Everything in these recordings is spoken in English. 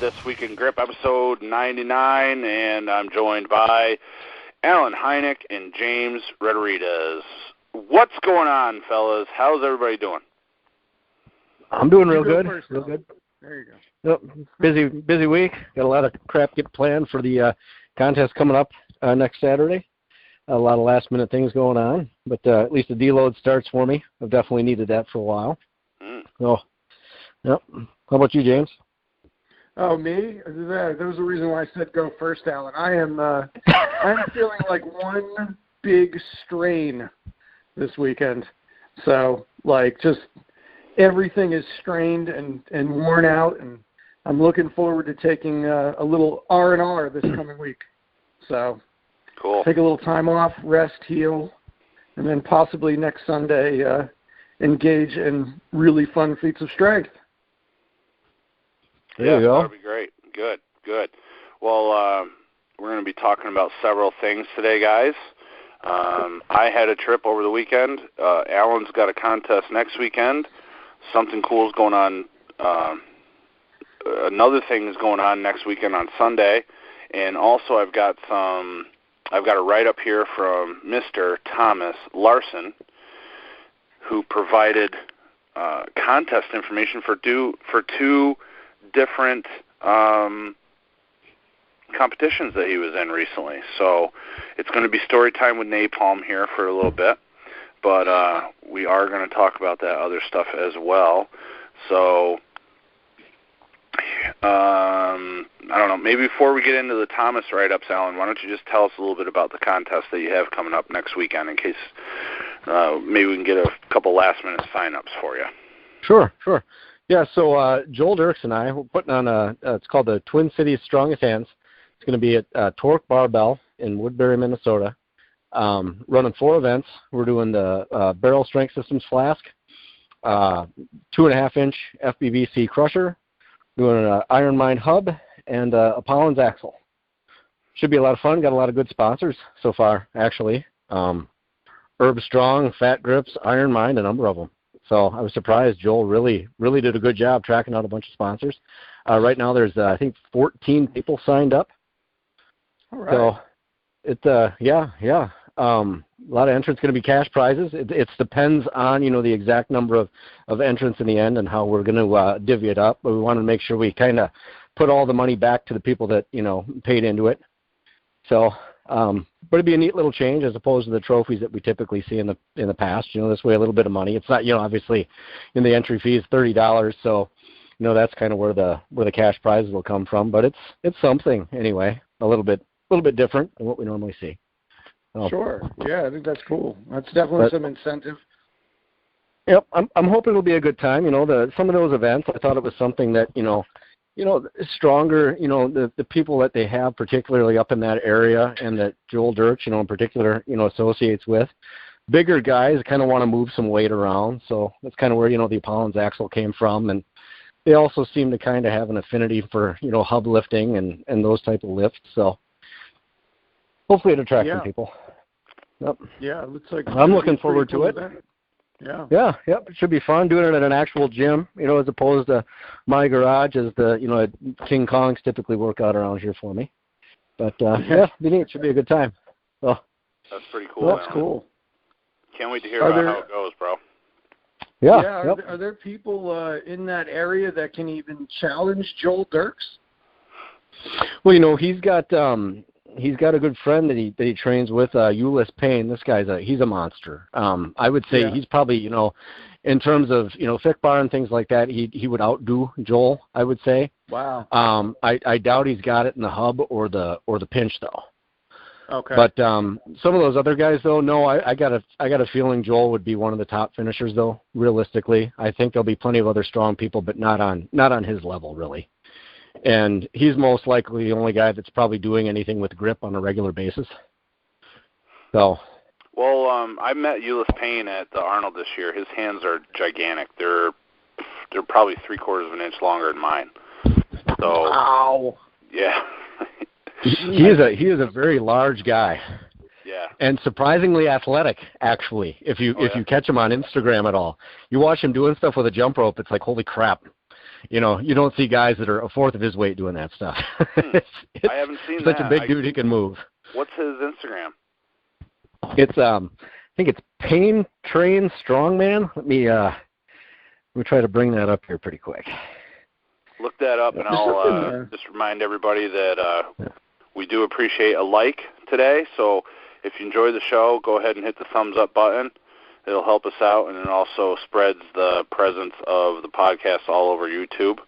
This Week in Grip, episode 99, and I'm joined by Alan Hynek and James Rederitas. What's going on, fellas? How's everybody doing? I'm doing real good. First, real good. There you go. Yep. Busy week. Got a lot of crap get planned for the contest coming up next Saturday. A lot of last-minute things going on, but at least the deload starts for me. I've definitely needed that for a while. So, yep. How about you, James? Oh, me? There's a reason why I said go first, Alan. I'm feeling like one big strain this weekend. So, like, just everything is strained and worn out, and I'm looking forward to taking a little R&R this coming week. So, cool. Take a little time off, rest, heal, and then possibly next Sunday engage in really fun feats of strength. There you go. That'll be great. Good. Well, we're going to be talking about several things today, guys. I had a trip over the weekend. Alan's got a contest next weekend. Something cool is going on. Another thing is going on next weekend on Sunday. And also I've got a write-up here from Mr. Thomas Larsen, who provided contest information for two different competitions that he was in recently. So it's going to be story time with Napalm here for a little bit, but we are going to talk about that other stuff as well. So I don't know, maybe before we get into the Thomas write-ups, Alan, why don't you just tell us a little bit about the contest that you have coming up next weekend in case maybe we can get a couple last-minute sign-ups for you. Sure. Yeah, so Joel Dirks and I, we're putting on it's called the Twin Cities Strongest Hands. It's going to be at Torque Barbell in Woodbury, Minnesota. Running 4 events. We're doing the Barrel Strength Systems Flask, 2.5-inch FBVC Crusher, doing an Iron Mind Hub, and a Pollins Axle. Should be a lot of fun. Got a lot of good sponsors so far, actually. Herb Strong, Fat Grips, Iron Mind, a number of them. So I was surprised. Joel really did a good job tracking out a bunch of sponsors. Right now there's, I think, 14 people signed up. All right. So it's, yeah. A lot of entrants going to be cash prizes. It depends on, the exact number of entrants in the end and how we're going to divvy it up. But we want to make sure we kind of put all the money back to the people that, paid into it. So, but it'd be a neat little change as opposed to the trophies that we typically see in the past. This way, a little bit of money. It's not, obviously, in the entry fee is $30, so that's kind of where the cash prizes will come from. But it's something anyway, a little bit different than what we normally see. So, sure. Yeah, I think that's cool. That's definitely some incentive. Yep, I'm hoping it'll be a good time. Some of those events, I thought it was something that stronger, the people that they have, particularly up in that area, and that Joel Dirks, in particular, associates with. Bigger guys kind of want to move some weight around, so that's kind of where, the Pollins Axle came from. And they also seem to kind of have an affinity for, hub lifting and those type of lifts. So hopefully it attracts some people. Yep. Yeah, it looks like I'm looking forward to it. Yeah. Yep. It should be fun doing it at an actual gym, as opposed to my garage, as King Kongs typically work out around here for me. But it'd be neat. It should be a good time. So that's pretty cool. That's cool. Can't wait to hear about how it goes, bro. Yeah. Are there people in that area that can even challenge Joel Dirks? Well, he's got a good friend that he trains with, Ulyss Payne. This guy's he's a monster. I would say he's probably, in terms of, thick bar and things like that, he would outdo Joel, I would say. Wow. I doubt he's got it in the hub or the pinch though. Okay. But some of those other guys though, no, I got a feeling Joel would be one of the top finishers though, realistically. I think there'll be plenty of other strong people, but not on his level really. And he's most likely the only guy that's probably doing anything with grip on a regular basis. So. Well, I met Ulyss Payne at the Arnold this year. His hands are gigantic. They're probably 3/4 of an inch longer than mine. So. Wow. Yeah. he is a very large guy. Yeah. And surprisingly athletic, actually. If you catch him on Instagram at all, you watch him doing stuff with a jump rope. It's like, holy crap. you know, you don't see guys that are a fourth of his weight doing that stuff. I haven't seen that. Such a big dude, he can move. What's his Instagram? It's I think it's Pain Train Strongman. Let me try to bring that up here pretty quick. Look that up, and I'll just remind everybody that we do appreciate a like today. So if you enjoy the show, go ahead and hit the thumbs up button. It'll help us out, and it also spreads the presence of the podcast all over YouTube.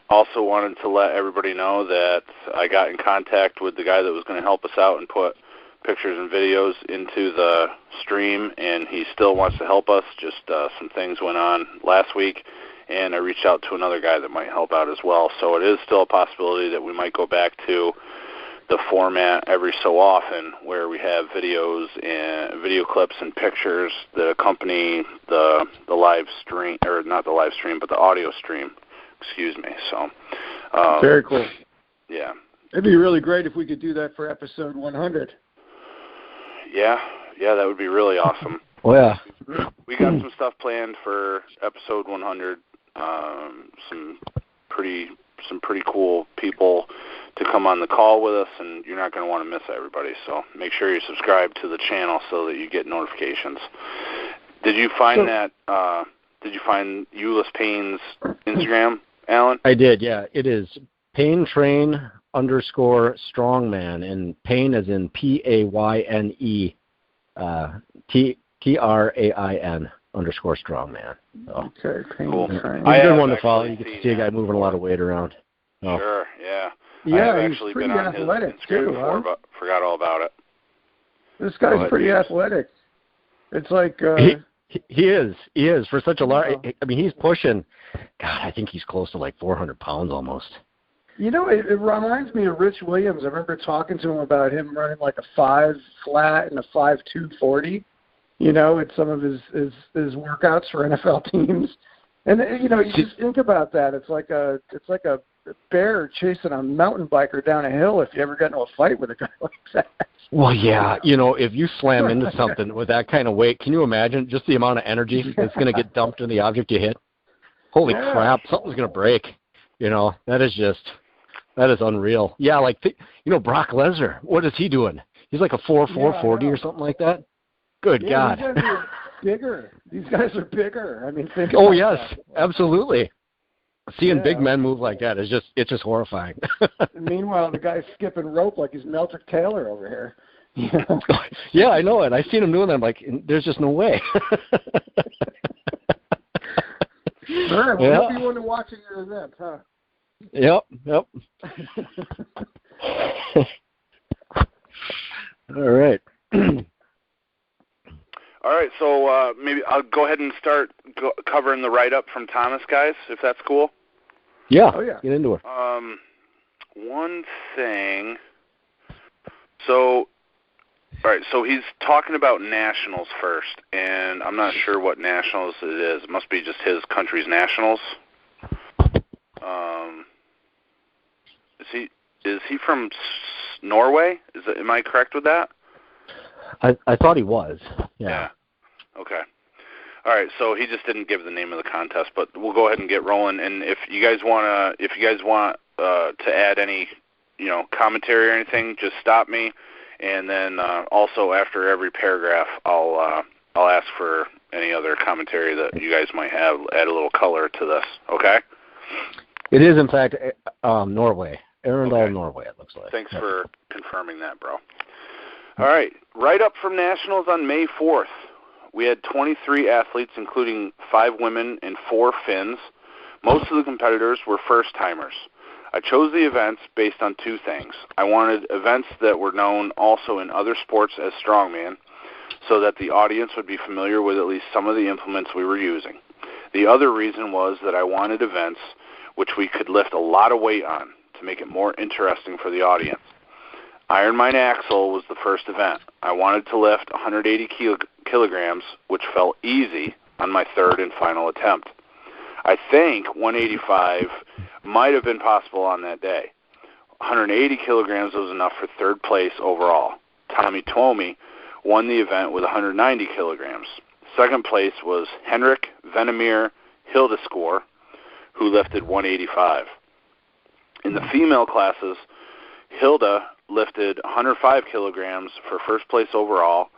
Also wanted to let everybody know that I got in contact with the guy that was going to help us out and put pictures and videos into the stream, and he still wants to help us. Just some things went on last week, and I reached out to another guy that might help out as well. So it is still a possibility that we might go back to the format every so often where we have videos and video clips and pictures that accompany the live stream, or not the live stream, but the audio stream. Excuse me. So very cool. Yeah. It'd be really great if we could do that for episode 100. Yeah, that would be really awesome. Well, yeah. We got some stuff planned for episode 100. Some pretty cool people to come on the call with us, and you're not going to want to miss everybody. So make sure you subscribe to the channel so that you get notifications. Did you find Did you find Euless Payne's Instagram, Alan? I did. Yeah, it is Pain Train _Strongman, and Pain as in PAYNE TRAIN _Strongman. So. Okay, Pain cool. Train. He's a good one to follow. You get to see a guy moving a lot of weight around. Oh. Sure, yeah. Yeah, I've he's actually pretty been on athletic his Instagram too, before, but forgot all about it. This guy's pretty athletic. It's like he is for such a large. I mean, he's pushing. God, I think he's close to like 400 pounds almost. You know, it reminds me of Rich Williams. I remember talking to him about him running like a 5 flat and a 5.2 40. You know, at some of his workouts for NFL teams. And you know, you just think about that. It's like a bear chasing a mountain biker down a hill if you ever get into a fight with a guy like that. Well, yeah, you know, if you slam into something with that kind of weight, can you imagine just the amount of energy that's going to get dumped in the object you hit? Holy crap, something's going to break. You know, that is unreal. Yeah, like, you know, Brock Lesnar, what is he doing? He's like a 4.40 or something like that? Good God. These guys are bigger. These guys are bigger. I mean, think oh, about yes, that. absolutely. Seeing big men move like that is just horrifying. Meanwhile, the guy's skipping rope like he's Meltrick Taylor over here. Yeah. Yeah, I know it. I've seen him doing that. I'm like, there's just no way. All right, well, we'll be one to watch at your event, huh? Yep. All right. All right, so maybe I'll go ahead and start covering the write-up from Thomas, guys, if that's cool. Yeah, get into it. One thing, so he's talking about nationals first, and I'm not sure what nationals it is. It must be just his country's nationals. Is he from Norway? Am I correct with that? I thought he was. Yeah. Okay. All right. So he just didn't give the name of the contest, but we'll go ahead and get rolling. And if you guys want to add any, you know, commentary or anything, just stop me. And then also after every paragraph, I'll ask for any other commentary that you guys might have. Add a little color to this. Okay. It is in fact Norway. Arendal, Norway. It looks like. Thanks for confirming that, bro. All right. Right up from Nationals on May 4th, we had 23 athletes, including 5 women and 4 Finns. Most of the competitors were first-timers. I chose the events based on 2 things. I wanted events that were known also in other sports as Strongman, so that the audience would be familiar with at least some of the implements we were using. The other reason was that I wanted events which we could lift a lot of weight on to make it more interesting for the audience. Ironmine Axle was the first event. I wanted to lift 180 kilograms, which felt easy on my 3rd and final attempt. I think 185 might have been possible on that day. 180 kilograms was enough for 3rd place overall. Tommy Twomey won the event with 190 kilograms. 2nd place was Henrik Venemir Hildescore who lifted 185. In the female classes, Hilda lifted 105 kilograms for first place overall,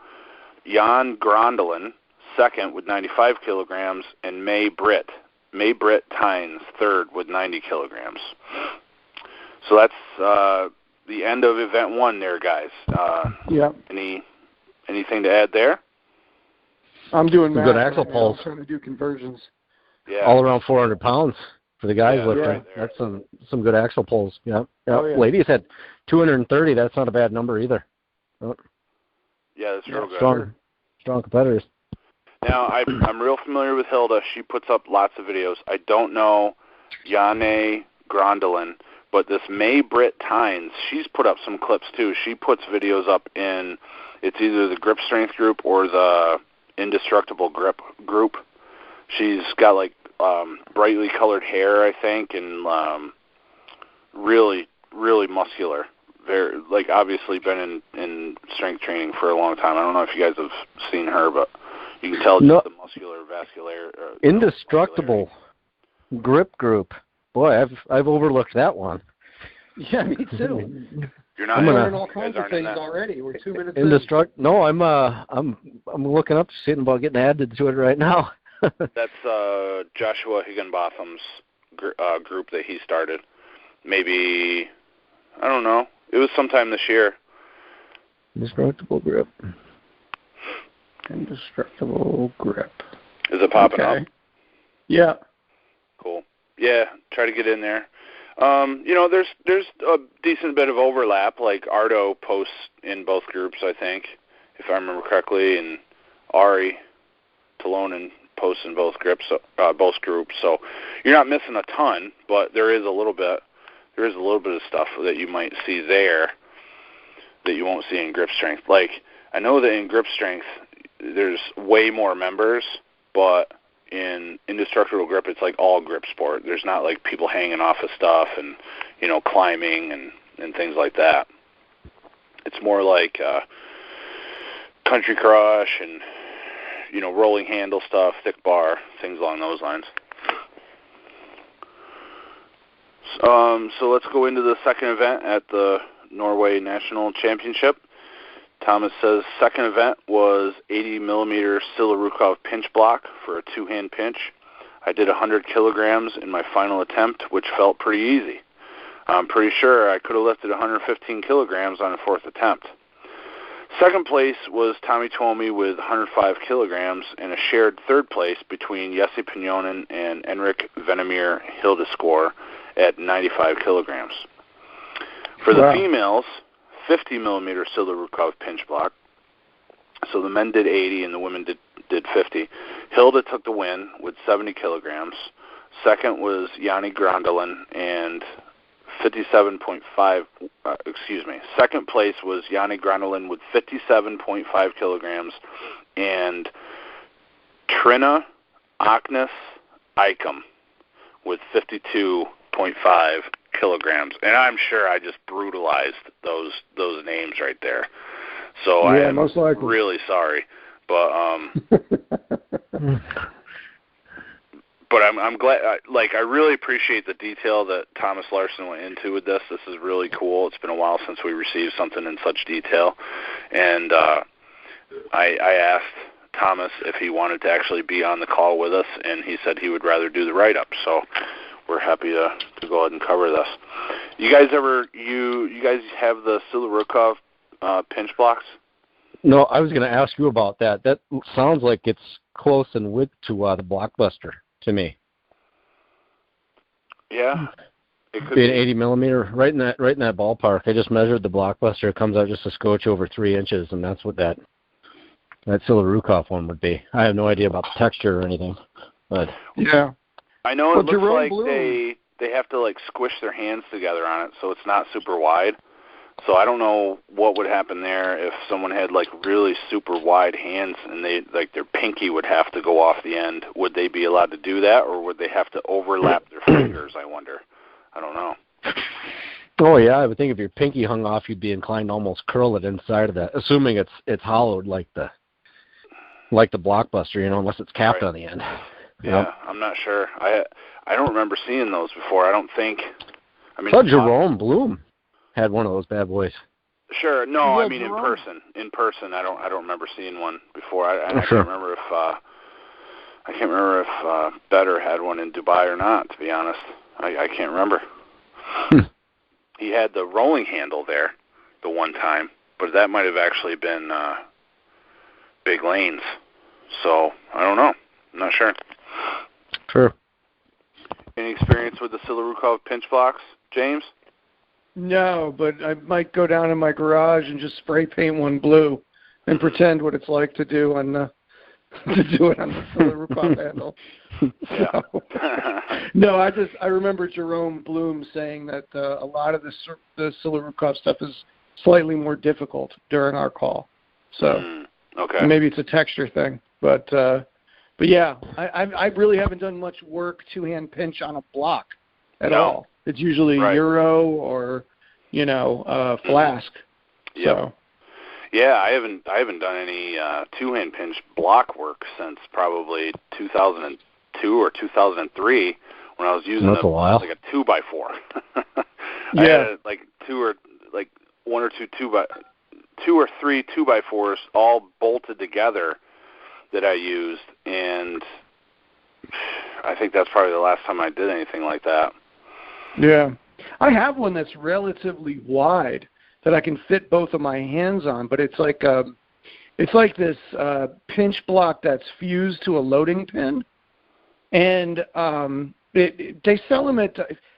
Jan Grondelin second with 95 kilograms, and May Britt Tynes third with 90 kilograms. So that's the end of event 1 there, guys. Yeah. Anything to add there? I'm doing math good axle right pulls. now. I'm trying to do conversions. Yeah. All around 400 pounds for the guys lifting. Yeah. That's some good axle pulls. Yeah. Oh, yeah. Ladies had 230. That's not a bad number either. Oh. Yeah, that's real good. Strong competitors. Now, I'm real familiar with Hilda. She puts up lots of videos. I don't know Janne Grondelin, but this May Britt Tynes, she's put up some clips too. She puts videos up in, it's either the grip strength group or the indestructible grip group. She's got like brightly colored hair, I think, and really, really muscular. Very, like, obviously been in strength training for a long time. I don't know if you guys have seen her, but you can tell just the muscular vascular. Indestructible grip group. Boy, I've overlooked that one. Yeah, me too. You're not learning all kinds of things already. We're 2 minutes in. No, I'm looking up, seeing about getting added to it right now. That's Joshua Higginbotham's group that he started. Maybe, I don't know. It was sometime this year. Indestructible grip. Indestructible grip. Is it popping up? Yeah. Cool. Yeah, try to get in there. There's a decent bit of overlap. Like Ardo posts in both groups, I think, if I remember correctly, and Ari Talonen posts in both groups. So you're not missing a ton, but there is a little bit. There is a little bit of stuff that you might see there that you won't see in grip strength. Like, I know that in grip strength there's way more members, but in indestructible grip it's like all grip sport. There's not like people hanging off of stuff and, climbing and things like that. It's more like country crush and, rolling handle stuff, thick bar, things along those lines. So let's go into the second event at the Norway National Championship. Thomas says second event was 80 millimeter Silarukov pinch block for a two-hand pinch. I did 100 kilograms in my final attempt, which felt pretty easy. I'm pretty sure I could have lifted 115 kilograms on a fourth attempt. Second place was Tommy Tuomi with 105 kilograms and a shared third place between Jesse Pignonen and Enrik Venemir Hildescore at 95 kilograms. For the females, 50 millimeter Silarukov pinch block. So the men did 80 and the women did 50. Hilda took the win with 70 kilograms. Second was Yanni Grondelin and 57.5, Second place was Yanni Grondelin with 57.5 kilograms and Trina Agnes Eicham with 52.5 kilograms. And I'm sure I just brutalized those names right there. So I am most likely really sorry. But but I'm glad, I really appreciate the detail that Thomas Larsen went into with this. This is really cool. It's been a while since we received something in such detail. And I asked Thomas if he wanted to actually be on the call with us, and he said he would rather do the write-up. So we're happy to go ahead and cover this. You guys you guys have the Silarukov pinch blocks? No, I was going to ask you about that. That sounds like it's close in width to the Blockbuster to me. Yeah, it could be an 80 millimeter, right in that ballpark. I just measured the Blockbuster. It comes out just a scotch over 3 inches, and that's what that Silarukov one would be. I have no idea about the texture or anything, but yeah, I know it looks like they have to squish their hands together on it, so it's not super wide. So I don't know what would happen there if someone had really super wide hands and they their pinky would have to go off the end. Would they be allowed to do that, or would they have to overlap their fingers? I wonder. I don't know. Oh yeah, I would think if your pinky hung off, you'd be inclined to almost curl it inside of that, assuming it's hollowed like the Blockbuster, unless it's capped on the end. Yeah, Yep. I'm not sure. I don't remember seeing those before. I don't think. I mean, I thought Jerome Bloom had one of those bad boys. Sure. No, Yeah, I mean Jerome. in person. I don't remember seeing one before. I Sure. can't remember if Better had one in Dubai or not. To be honest, I can't remember. He had the rolling handle there the one time, but that might have actually been Big Lanes. So I don't know. I'm not sure. Sure. Any experience with the Silarukov pinch blocks, James? No, but I might go down in my garage and just spray paint one blue and pretend what it's like to do on the Silarukov handle. Yeah. So, no, I remember Jerome Bloom saying that a lot of the Silarukov stuff is slightly more difficult during our call. So okay. maybe it's a texture thing, but yeah, I really haven't done much work two-hand pinch on a block at all. It's usually Euro or Flask. Yep. So. Yeah, I haven't done any two-hand pinch block work since probably 2002 or 2003 when I was using That's a while. like a 2x4. Yeah. I had like two or three 2x4s all bolted together that I used, and I think that's probably the last time I did anything like that. Yeah. I have one that's relatively wide that I can fit both of my hands on, but it's like this pinch block that's fused to a loading pin, and they sell them at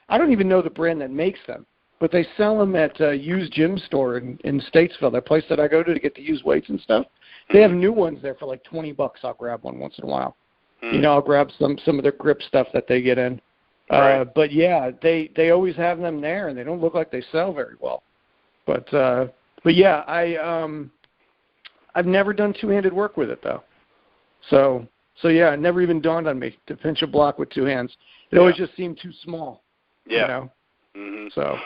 I don't even know the brand that makes them, but they sell them at used gym store in Statesville, that place that I go to get the used weights and stuff. They have new ones there for like $20. I'll grab one once in a while. I'll grab some of their grip stuff that they get in. Right. But yeah, they always have them there, and they don't look like they sell very well. But yeah, I've never done two-handed work with it though. So yeah, it never even dawned on me to pinch a block with two hands. It always just seemed too small. Yeah. So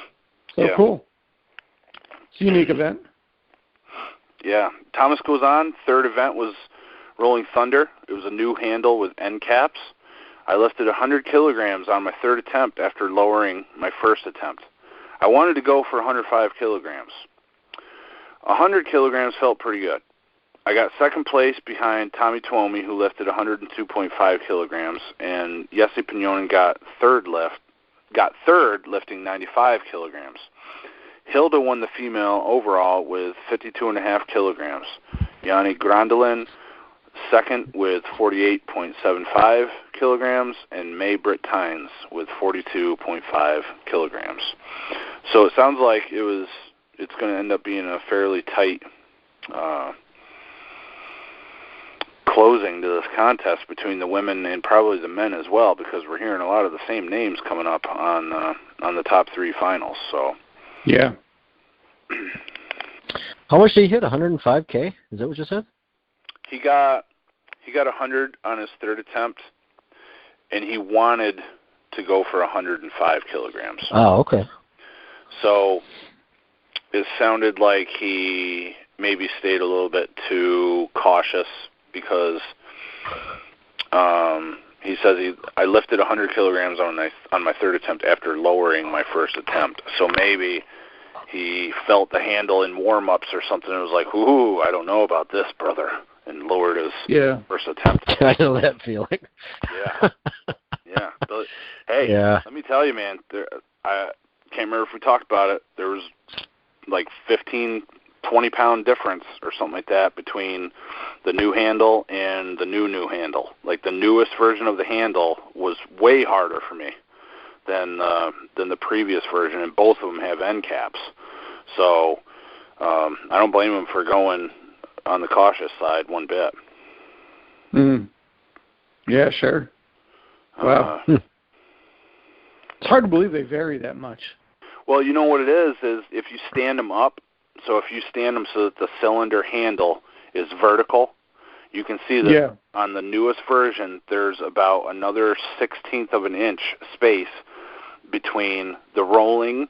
yeah. Cool. It's a unique event. Yeah. Thomas goes on. Third event was Rolling Thunder. It was a new handle with end caps. I lifted 100 kilograms on my third attempt after lowering my first attempt. I wanted to go for 105 kilograms. 100 kilograms felt pretty good. I got second place behind Tommy Tuomi, who lifted 102.5 kilograms, and Jesse Pignonen got third lifting 95 kilograms. Hilda won the female overall with 52.5 kilograms. Yanni Grandelin second with 48.75 kilograms, and May Britt Tynes with 42.5 kilograms. So it sounds like it's going to end up being a fairly tight closing to this contest between the women and probably the men as well, because we're hearing a lot of the same names coming up on the top three finals. So yeah. How much did he hit? 105K? Is that what you said? He got 100 on his third attempt, and he wanted to go for 105 kilograms. Oh, okay. So it sounded like he maybe stayed a little bit too cautious, because he says I lifted 100 kilograms on my third attempt after lowering my first attempt. So maybe he felt the handle in warm-ups or something and was like, ooh, I don't know about this, brother, and lowered his first attempt. I know that feeling. Yeah. Yeah. But, hey, let me tell you, man, I can't remember if we talked about it. There was like 15, 20-pound difference or something like that between the new handle and the new handle. Like the newest version of the handle was way harder for me than the previous version, and both of them have end caps. So I don't blame him for going on the cautious side one bit. Yeah, sure. Wow. It's hard to believe they vary that much. Well, you know what it is if you stand them up, so if you stand them so that the cylinder handle is vertical, you can see that on the newest version there's about another 1/16 of an inch space between the rolling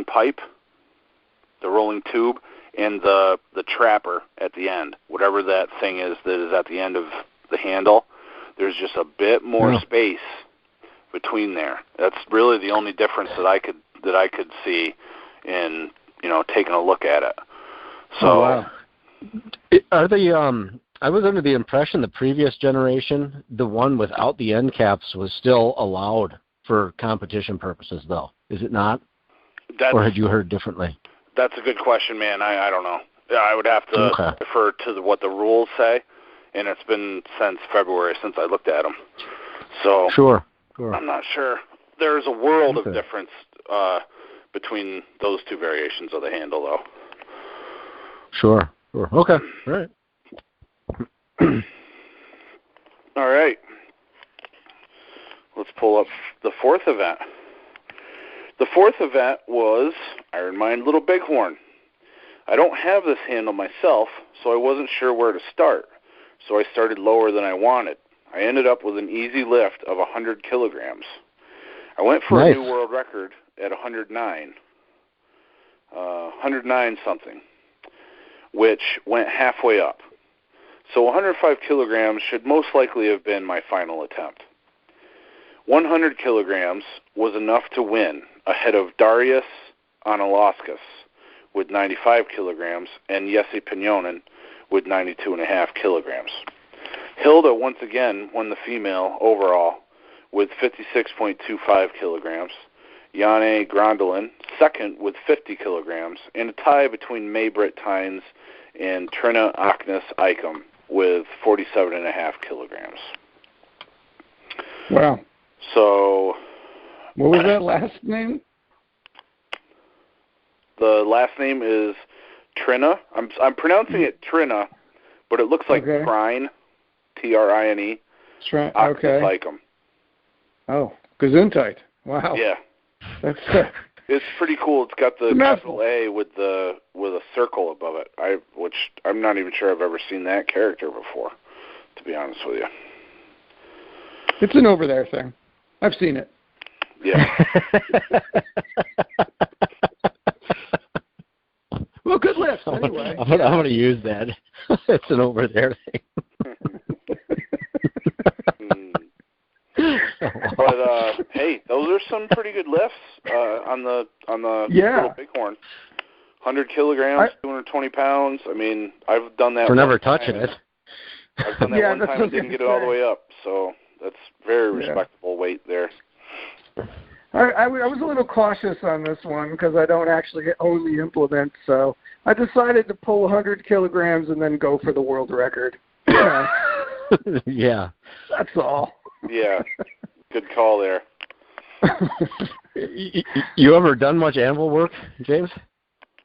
pipe, the rolling tube, and the trapper at the end, whatever that thing is that is at the end of the handle. There's just a bit more space between there. That's really the only difference that I could see in, taking a look at it. So wow. Are they I was under the impression the previous generation, the one without the end caps, was still allowed for competition purposes, though. Is it not? Or had you heard differently? That's a good question, man. I don't know. I would have to refer to what the rules say, and it's been since February since I looked at them. So Sure. I'm not sure. There's a world of difference between those two variations of the handle, though. Sure. Okay. All right. All right. Let's pull up the fourth event. The fourth event was Iron Mind Little Bighorn. I don't have this handle myself, so I wasn't sure where to start. So I started lower than I wanted. I ended up with an easy lift of 100 kilograms. I went for a new world record at 109 something, which went halfway up. So 105 kilograms should most likely have been my final attempt. 100 kilograms was enough to win, ahead of Darius Analauskas with 95 kilograms and Jesse Pinonen with 92.5 kilograms. Hilda once again won the female overall with 56.25 kilograms. Janne Grondelin second with 50 kilograms, and a tie between May-Britt Tynes and Trina Aknes Eicham with 47.5 kilograms. Wow. So, what was that last name? The last name is Trina. I'm pronouncing it Trina, but it looks like Trine, Trine. Okay. Eicham. Oh, Gesundheit. Wow. Yeah. That's it's pretty cool. It's got the capital A with a circle above it. Which I'm not even sure I've ever seen that character before, to be honest with you. It's an over there thing. I've seen it. Yeah. Well, good lift anyway. I'm going to use that. It's an over there thing. But hey, those are some pretty good lifts on the Little Bighorn. 100 kilograms, 220 pounds. I mean, I've done that. For never touching it. I've done that one time and didn't get it all the way up. So that's very respectable weight there. I was a little cautious on this one because I don't actually own the implement, so I decided to pull 100 kilograms and then go for the world record. Yeah. Yeah. That's all. Yeah. Good call there. You ever done much anvil work, James?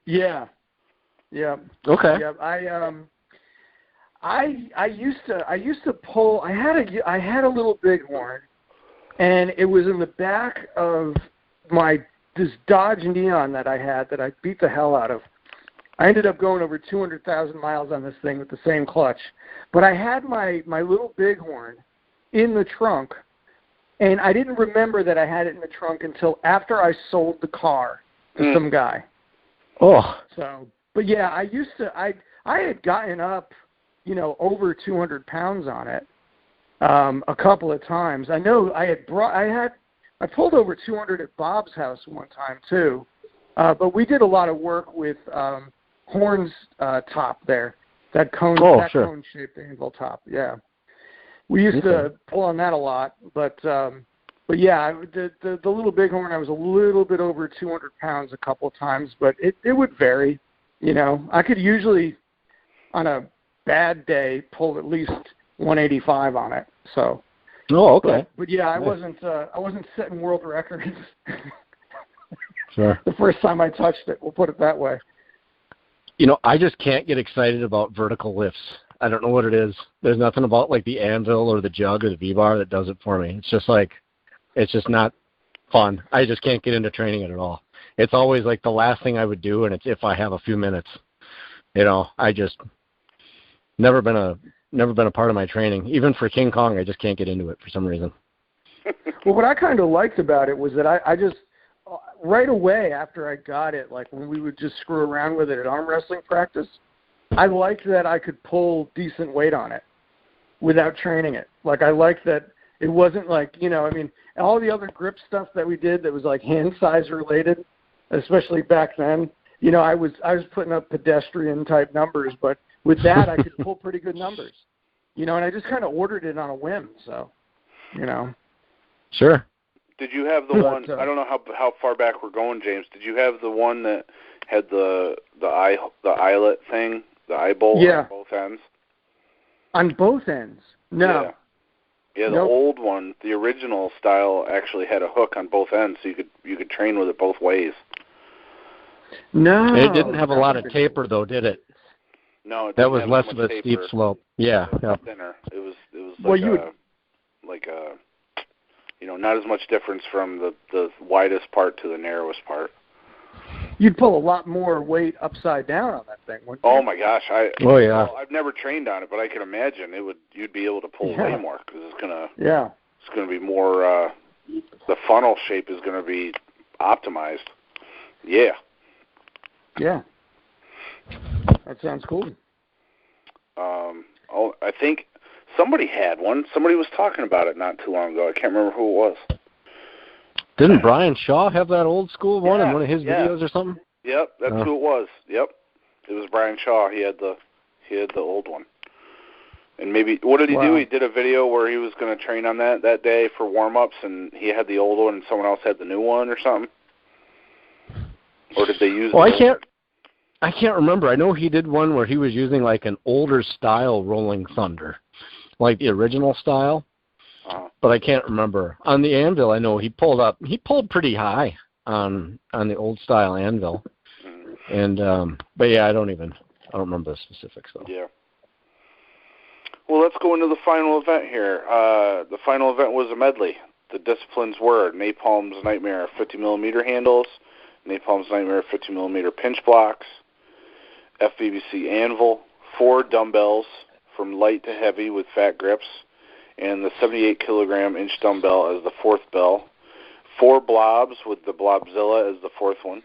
Yeah. Yeah. Okay. Yeah. I used to pull. I had a little bighorn, and it was in the back of this Dodge Neon that I had that I beat the hell out of. I ended up going over 200,000 miles on this thing with the same clutch, but I had my little bighorn in the trunk, and I didn't remember that I had it in the trunk until after I sold the car to some guy. Oh. So, but yeah, I had gotten up, over 200 pounds on it a couple of times. I know I pulled over 200 at Bob's house one time too, but we did a lot of work with Horn's top there, that cone-shaped anvil top. Yeah, we used to pull on that a lot, but yeah, the Little Bighorn, I was a little bit over 200 pounds a couple of times, but it would vary. I could usually, on a bad day, pull at least 185 on it. So. Oh, okay. But yeah, I wasn't setting world records. Sure. The first time I touched it, we'll put it that way. I just can't get excited about vertical lifts. I don't know what it is. There's nothing about like the anvil or the jug or the V-bar that does it for me. It's just not fun. I just can't get into training it at all. It's always like the last thing I would do, and it's if I have a few minutes. I just never been a part of my training. Even for King Kong, I just can't get into it for some reason. Well, what I kind of liked about it was that I just right away after I got it, like when we would just screw around with it at arm wrestling practice, I liked that I could pull decent weight on it. without training it. Like, I like that it wasn't like, I mean, all the other grip stuff that we did that was like hand size related, especially back then, I was putting up pedestrian type numbers, but with that I could pull pretty good numbers, and I just kind of ordered it on a whim. So, Sure. Did you have the one? I don't know how far back we're going, James. Did you have the one that had the eyelet thing, the eye bolt on both ends? On both ends? No. Yeah, the old one, the original style, actually had a hook on both ends, so you could train with it both ways. No. It didn't have a lot of taper, though, did it? No, it that was have less so of a taper. Steep slope. Yeah. It was thinner. It was like not as much difference from the widest part to the narrowest part. You'd pull a lot more weight upside down on that thing, wouldn't you? Oh my gosh! Well, I've never trained on it, but I can imagine you'd be able to pull way more because it's gonna be more. The funnel shape is gonna be optimized. Yeah. Yeah. That sounds cool. I think somebody had one. Somebody was talking about it not too long ago. I can't remember who it was. Didn't Brian Shaw have that old school one in one of his videos or something? Yep, that's who it was. Yep, it was Brian Shaw. He had the old one. And maybe what did he do? He did a video where he was going to train on that day for warm-ups, and he had the old one, and someone else had the new one or something. Or did they use? Well, I can't remember. I know he did one where he was using like an older style Rolling Thunder, like the original style. But I can't remember. On the anvil, I know he pulled pretty high on the old style anvil. And but yeah, I don't remember the specifics though. Yeah. Well, let's go into the final event here. The final event was a medley. The disciplines were Napalm's Nightmare 50mm handles, Napalm's Nightmare 50mm pinch blocks, FBBC anvil, 4 dumbbells from light to heavy with fat grips, and the 78-kilogram inch dumbbell as the 4th bell, 4 blobs with the Blobzilla as the 4th one,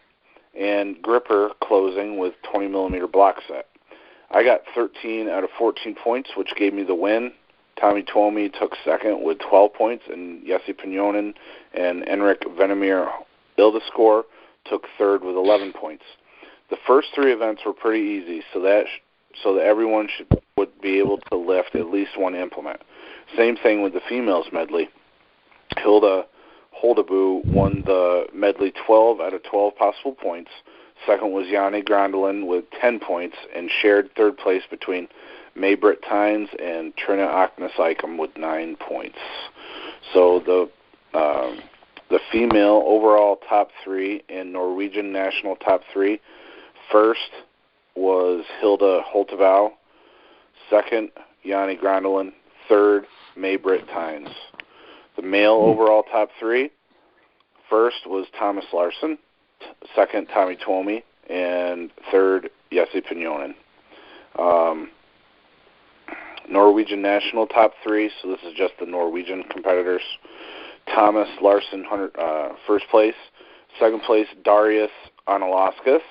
and gripper closing with 20mm block set. I got 13 out of 14 points, which gave me the win. Tommy Twomey took second with 12 points, and Jesse Pignonen and Enric Venemir Ildescore took third with 11 points. The first 3 events were pretty easy, so that everyone would be able to lift at least one implement. Same thing with the females medley. Hilda Holdaboo won the medley 12 out of 12 possible points. Second was Yanni Grondelin with 10 points and shared third place between May-Britt Tynes and Trina Aknes-Ikem with 9 points. So the female overall top 3 and Norwegian national top 3. First was Hilda Holtevau. Second, Yanni Grondelin. Third, May-Britt Tynes. The male overall top 3. First was Thomas Larsen. Second, Tommy Twomey. And third, Jesse Pignonen. Norwegian national top 3, so this is just the Norwegian competitors. Thomas Larsen, first place. Second place, Darius Analauskas.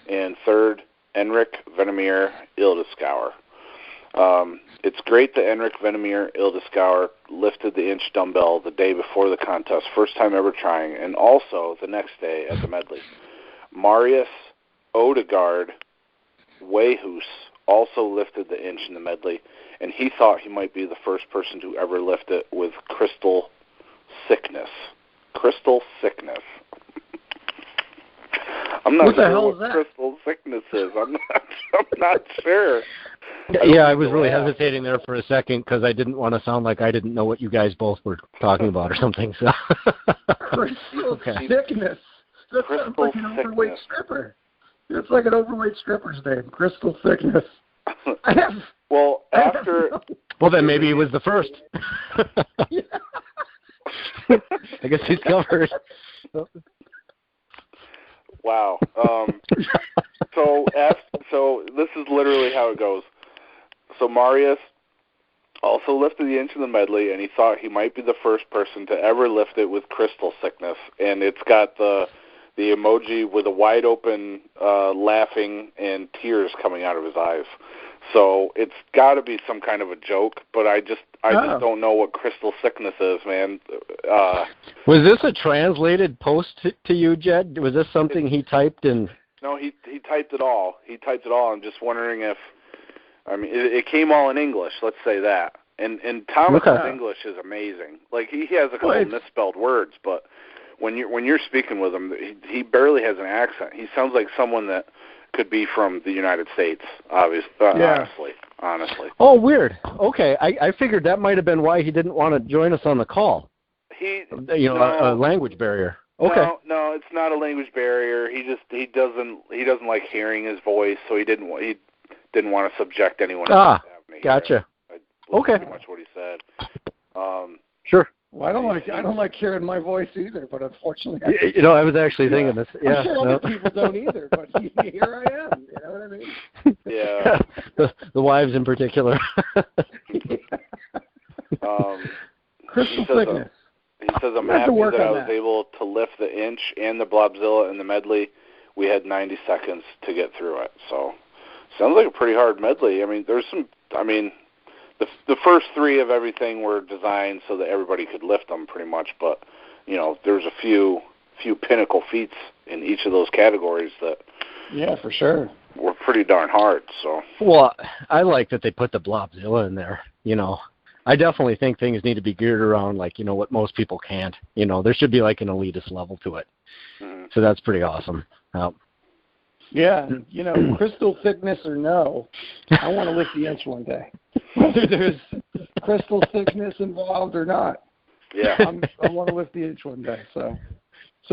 And third, Enric Venemir Ildescore. It's great that Enric Venemir Ildescore lifted the inch dumbbell the day before the contest, first time ever trying, and also the next day at the medley. Marius Odegaard Wehus also lifted the inch in the medley, and he thought he might be the first person to ever lift it with crystal thickness. Crystal thickness. I'm not sure what crystal thickness is. I'm not sure. Yeah, I was really hesitating there for a second because I didn't want to sound like I didn't know what you guys both were talking about or something. So. Crystal thickness. That sounds like an overweight stripper. It's like an overweight stripper's name. Crystal thickness. Well, well, then maybe he was the first. I guess he's covered. Wow. So this is literally how it goes. So Marius also lifted the inch in the medley, and he thought he might be the first person to ever lift it with crystal thickness. And it's got the emoji with a wide open laughing and tears coming out of his eyes. So it's got to be some kind of a joke, but I just don't know what crystal sickness is, man. Was this a translated post to you, Jedd? Was this something he typed in? No, he typed it all. He typed it all. I'm just wondering if, I mean, it came all in English. Let's say that. And Thomas's English is amazing. Like he has a couple misspelled words, but when you're speaking with him, he barely has an accent. He sounds like someone that could be from the United States, honestly. Oh, weird. Okay, I figured that might have been why he didn't want to join us on the call. A language barrier. Okay. No, it's not a language barrier. He doesn't like hearing his voice, so he didn't want to subject anyone else to have me. Gotcha. Okay. Pretty much what he said. Sure. Well, I don't like hearing my voice either, but unfortunately, I was actually thinking this. Yeah, I'm sure other people don't either, but here I am. You know what I mean? Yeah. The wives in particular. Crystal thickness. He says, I'm happy that I was able to lift the inch and the Blobzilla and the medley. We had 90 seconds to get through it. So, sounds like a pretty hard medley. I mean, the first three of everything were designed so that everybody could lift them pretty much, but, there's a few pinnacle feats in each of those categories that for sure were pretty darn hard. So, well, I like that they put the Blobzilla in there. I definitely think things need to be geared around what most people can't. There should be like an elitist level to it. Mm-hmm. So that's pretty awesome. Yeah, crystal thickness or no, I want to lift the inch one day, whether there's crystal thickness involved or not. Yeah, I want to lift the inch one day. So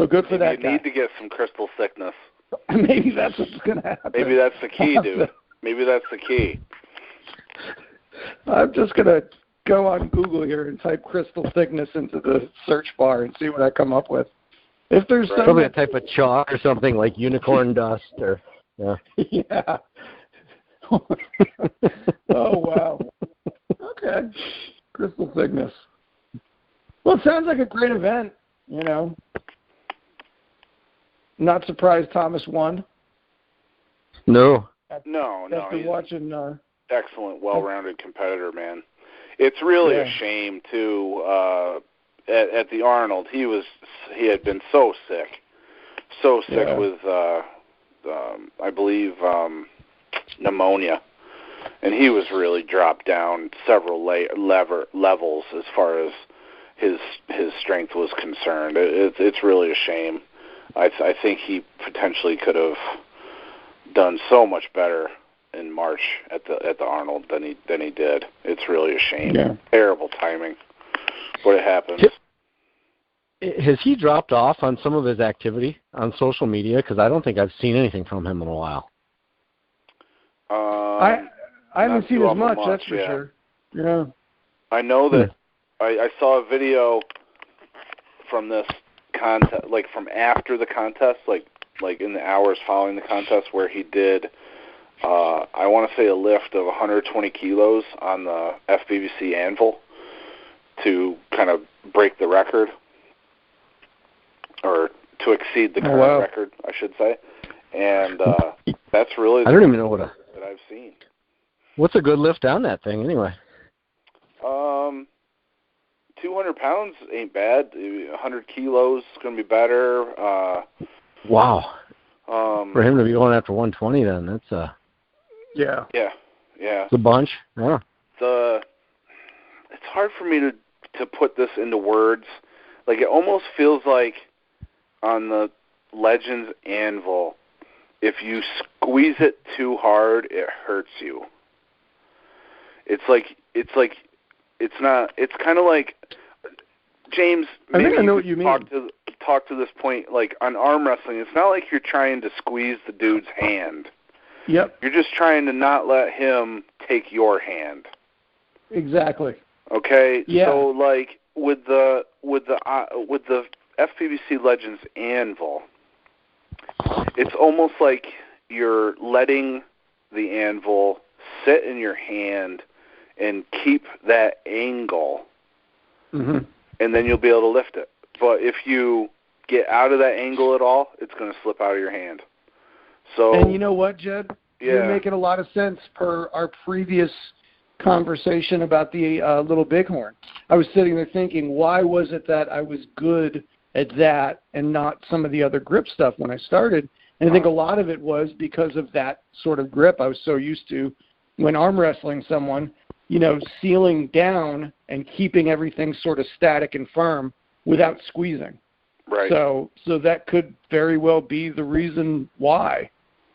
good for that guy. You need to get some crystal thickness. Maybe that's what's going to happen. Maybe that's the key, dude. Maybe that's the key. I'm just going to go on Google here and type crystal thickness into the search bar and see what I come up with. If there's probably a type of chalk or something like unicorn dust or yeah. Oh wow. Okay. Crystal thickness. Well, it sounds like a great event. Not surprised Thomas won. No. After watching. Excellent, well-rounded competitor, man. It's really a shame too. At the Arnold, he had been so sick with I believe pneumonia, and he was really dropped down several levels as far as his strength was concerned. It's really a shame. I think he potentially could have done so much better in March at the Arnold than he did. It's really a shame. Yeah. Terrible timing. But it happens. Has he dropped off on some of his activity on social media? Because I don't think I've seen anything from him in a while. I haven't seen as much, that's for sure. Yeah. I know that I saw a video from this contest, like from after the contest, like in the hours following the contest, where he did, I want to say a lift of 120 kilos on the FBBC anvil to kind of break the record, or to exceed the current record, I should say. And that's really I don't even know that I've seen. What's a good lift on that thing anyway? 200 pounds ain't bad. 100 kilos is going to be better. Wow. For him to be going after 120 then, that's Yeah. It's a bunch. Yeah. It's hard for me to put this into words. Like, it almost feels like on the Legends anvil, if you squeeze it too hard, it hurts you. It's kind of like, James, maybe I think I know what you mean. Talk to this point, like on arm wrestling, it's not like you're trying to squeeze the dude's hand. Yep. You're just trying to not let him take your hand. Exactly. Okay? Yeah. So like with the FPBC Legends anvil, it's almost like you're letting the anvil sit in your hand and keep that angle, and then you'll be able to lift it. But if you get out of that angle at all, it's going to slip out of your hand. So, and you know what, Jedd? you're making a lot of sense per our previous conversation about the Little Bighorn. I was sitting there thinking, why was it that I was good at that and not some of the other grip stuff when I started? And I think a lot of it was because of that sort of grip. I was so used to, when arm wrestling someone, sealing down and keeping everything sort of static and firm without squeezing. Right. So that could very well be the reason why.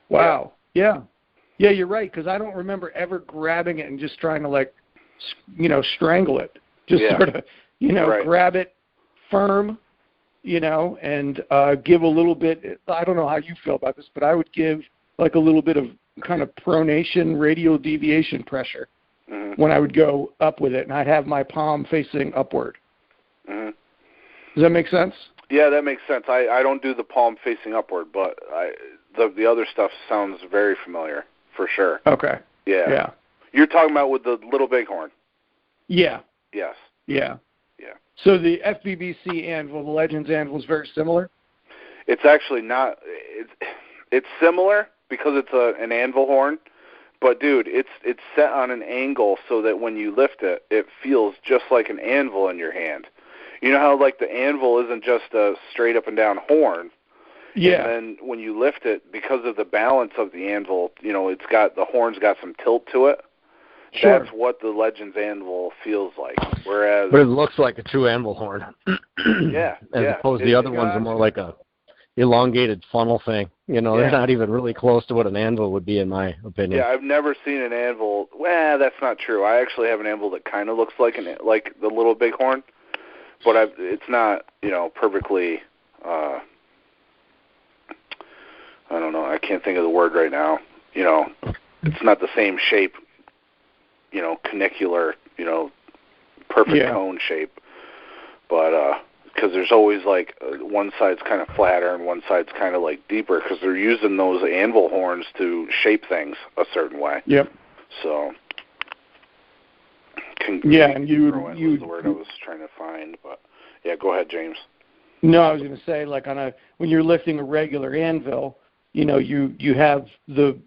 Wow. Yeah. Yeah, you're right, because I don't remember ever grabbing it and just trying to, strangle it. Just sort of, grab it firm, and give a little bit. I don't know how you feel about this, but I would give, a little bit of kind of pronation, radial deviation pressure when I would go up with it, and I'd have my palm facing upward. Mm-hmm. Does that make sense? Yeah, that makes sense. I don't do the palm facing upward, but the other stuff sounds very familiar. For sure. Okay. Yeah. You're talking about with the Little Bighorn. Yeah. Yes. Yeah. Yeah. So the FBBC anvil, the Legends anvil, is very similar? It's actually not. It's similar because it's an anvil horn, but dude, it's set on an angle so that when you lift it, it feels just like an anvil in your hand. You know how the anvil isn't just a straight up and down horn. Yeah. And then when you lift it, because of the balance of the anvil, the horn's got some tilt to it. Sure. That's what the Legends anvil feels like. Whereas, but it looks like a true anvil horn. Yeah. As opposed to the other ones are more like a elongated funnel thing. They're not even really close to what an anvil would be, in my opinion. Yeah, I've never seen an anvil. Well, that's not true. I actually have an anvil that kind of looks like the Little Bighorn, but it's not, perfectly. I don't know. I can't think of the word right now. It's not the same shape, canicular, perfect cone shape. But because there's always one side's kind of flatter and one side's kind of deeper because they're using those anvil horns to shape things a certain way. Yep. So. And you was the word I was trying to find, but yeah, go ahead, James. No, I was going to say when you're lifting a regular anvil, you have the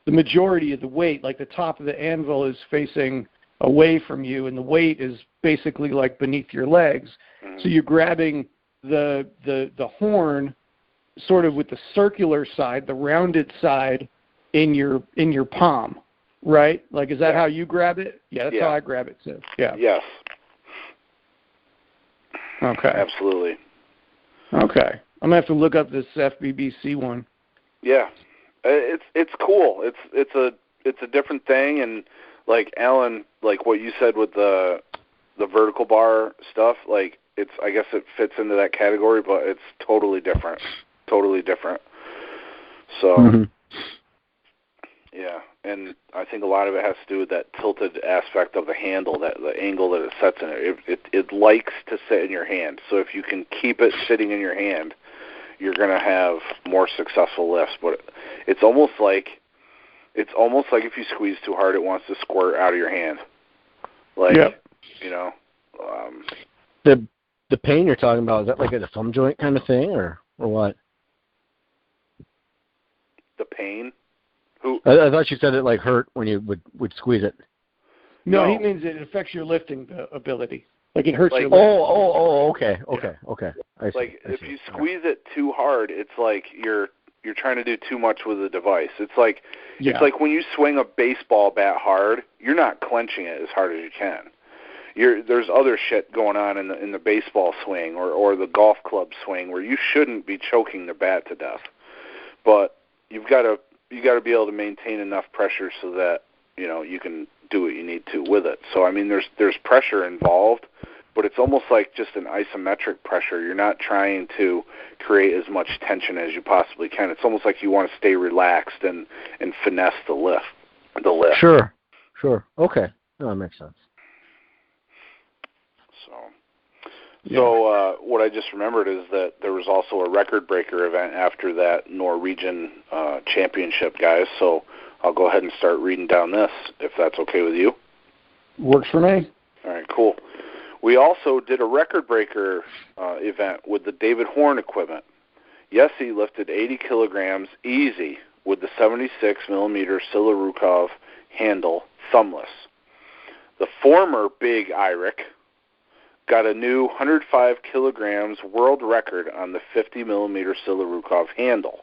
majority of the weight, the top of the anvil is facing away from you, and the weight is basically beneath your legs. Mm-hmm. So you're grabbing the horn sort of with the circular side, the rounded side in your palm, right? Is that how you grab it? Yeah, that's how I grab it too. Yeah. Yes. Okay. Absolutely. Okay. I'm gonna have to look up this FBBC one. Yeah, it's cool. It's a different thing, and Alan, what you said with the vertical bar stuff, I guess it fits into that category, but it's totally different. Totally different. So, yeah, and I think a lot of it has to do with that tilted aspect of the handle, that the angle that it sets in it. It likes to sit in your hand. So if you can keep it sitting in your hand, you're going to have more successful lifts. But it's almost like if you squeeze too hard, it wants to squirt out of your hand. The pain you're talking about, is that a thumb joint kind of thing, or what? The pain? I thought you said it hurt when you would squeeze it. No, he means it affects your lifting ability. It hurts your lift. Okay. I see. If you squeeze it too hard, it's you're trying to do too much with the device. It's like when you swing a baseball bat hard, you're not clenching it as hard as you can. There's other shit going on in the baseball swing or the golf club swing where you shouldn't be choking the bat to death. But you got to be able to maintain enough pressure so that you can do what you need to with it. So there's pressure involved, but it's almost like just an isometric pressure. You're not trying to create as much tension as you possibly can. It's almost like you want to stay relaxed and finesse the lift. Sure. Okay. No, that makes sense. So what I just remembered is that there was also a record breaker event after that Norwegian championship, guys. So I'll go ahead and start reading down this, if that's okay with you. Works for me. All right, cool. We also did a record breaker event with the David Horn equipment. Yessie lifted 80 kilograms easy with the 76 millimeter Silarukov handle, thumbless. The former Big Iric got a new 105 kilograms world record on the 50 millimeter Silarukov handle.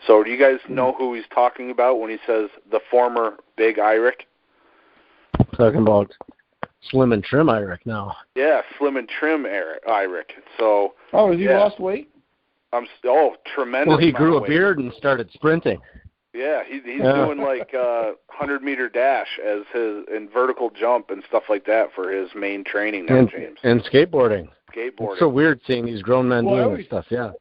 So do you guys know who he's talking about when he says the former Big Iric? Talking about Slim and Trim Iric now. Yeah, Slim and Trim Iric. So. Oh, has he lost weight? Tremendous. Well, he grew a beard and started sprinting. Yeah, he's doing like 100-meter dash as and vertical jump and stuff like that for his main training now, James. And skateboarding. Skateboarding. It's so weird seeing these grown men doing this stuff, yeah.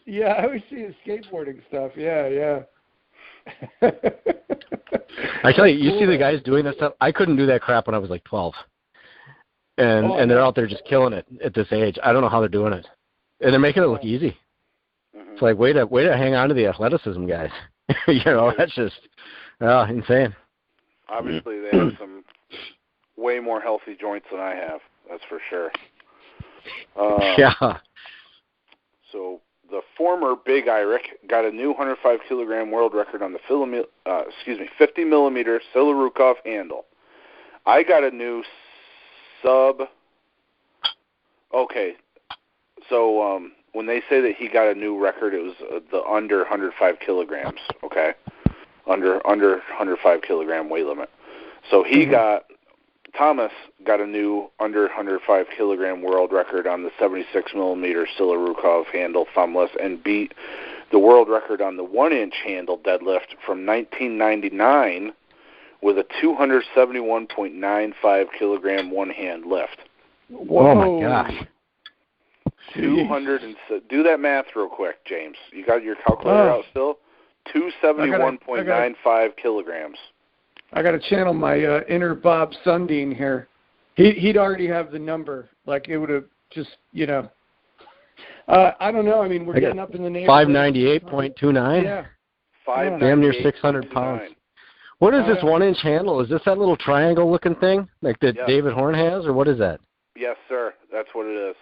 Yeah, I always see his skateboarding stuff. Yeah. I tell you, you see the guys doing this stuff. I couldn't do that crap when I was like 12. And they're out there just killing it at this age. I don't know how they're doing it. And they're making it look easy. Mm-hmm. It's like, way to hang on to the athleticism, guys. That's just insane. Obviously, they have some way more healthy joints than I have. That's for sure. Yeah. So the former Big Iric got a new 105 kilogram world record on the 50 millimeter Silarukov handle. I got a new sub. Okay, so when they say that he got a new record, it was the under 105 kilograms. Okay, under 105 kilogram weight limit. So Thomas got a new under 105 kilogram world record on the 76 millimeter Silarukov handle thumbless and beat the world record on the 1-inch handle deadlift from 1999 with a 271.95 kilogram one-hand lift. Whoa. Oh my gosh! 200 and do that math real quick, James. You got your calculator out still? 271.95 kilograms. I got to channel my inner Bob Sundin here. He'd already have the number. Like, it would have just, I don't know. I mean, we're getting up in the neighborhood. 598.29? Yeah. Damn near 600 pounds. What is this 1-inch handle? Is this that little triangle-looking thing like that David Horn has, or what is that? Yes, sir. That's what it is.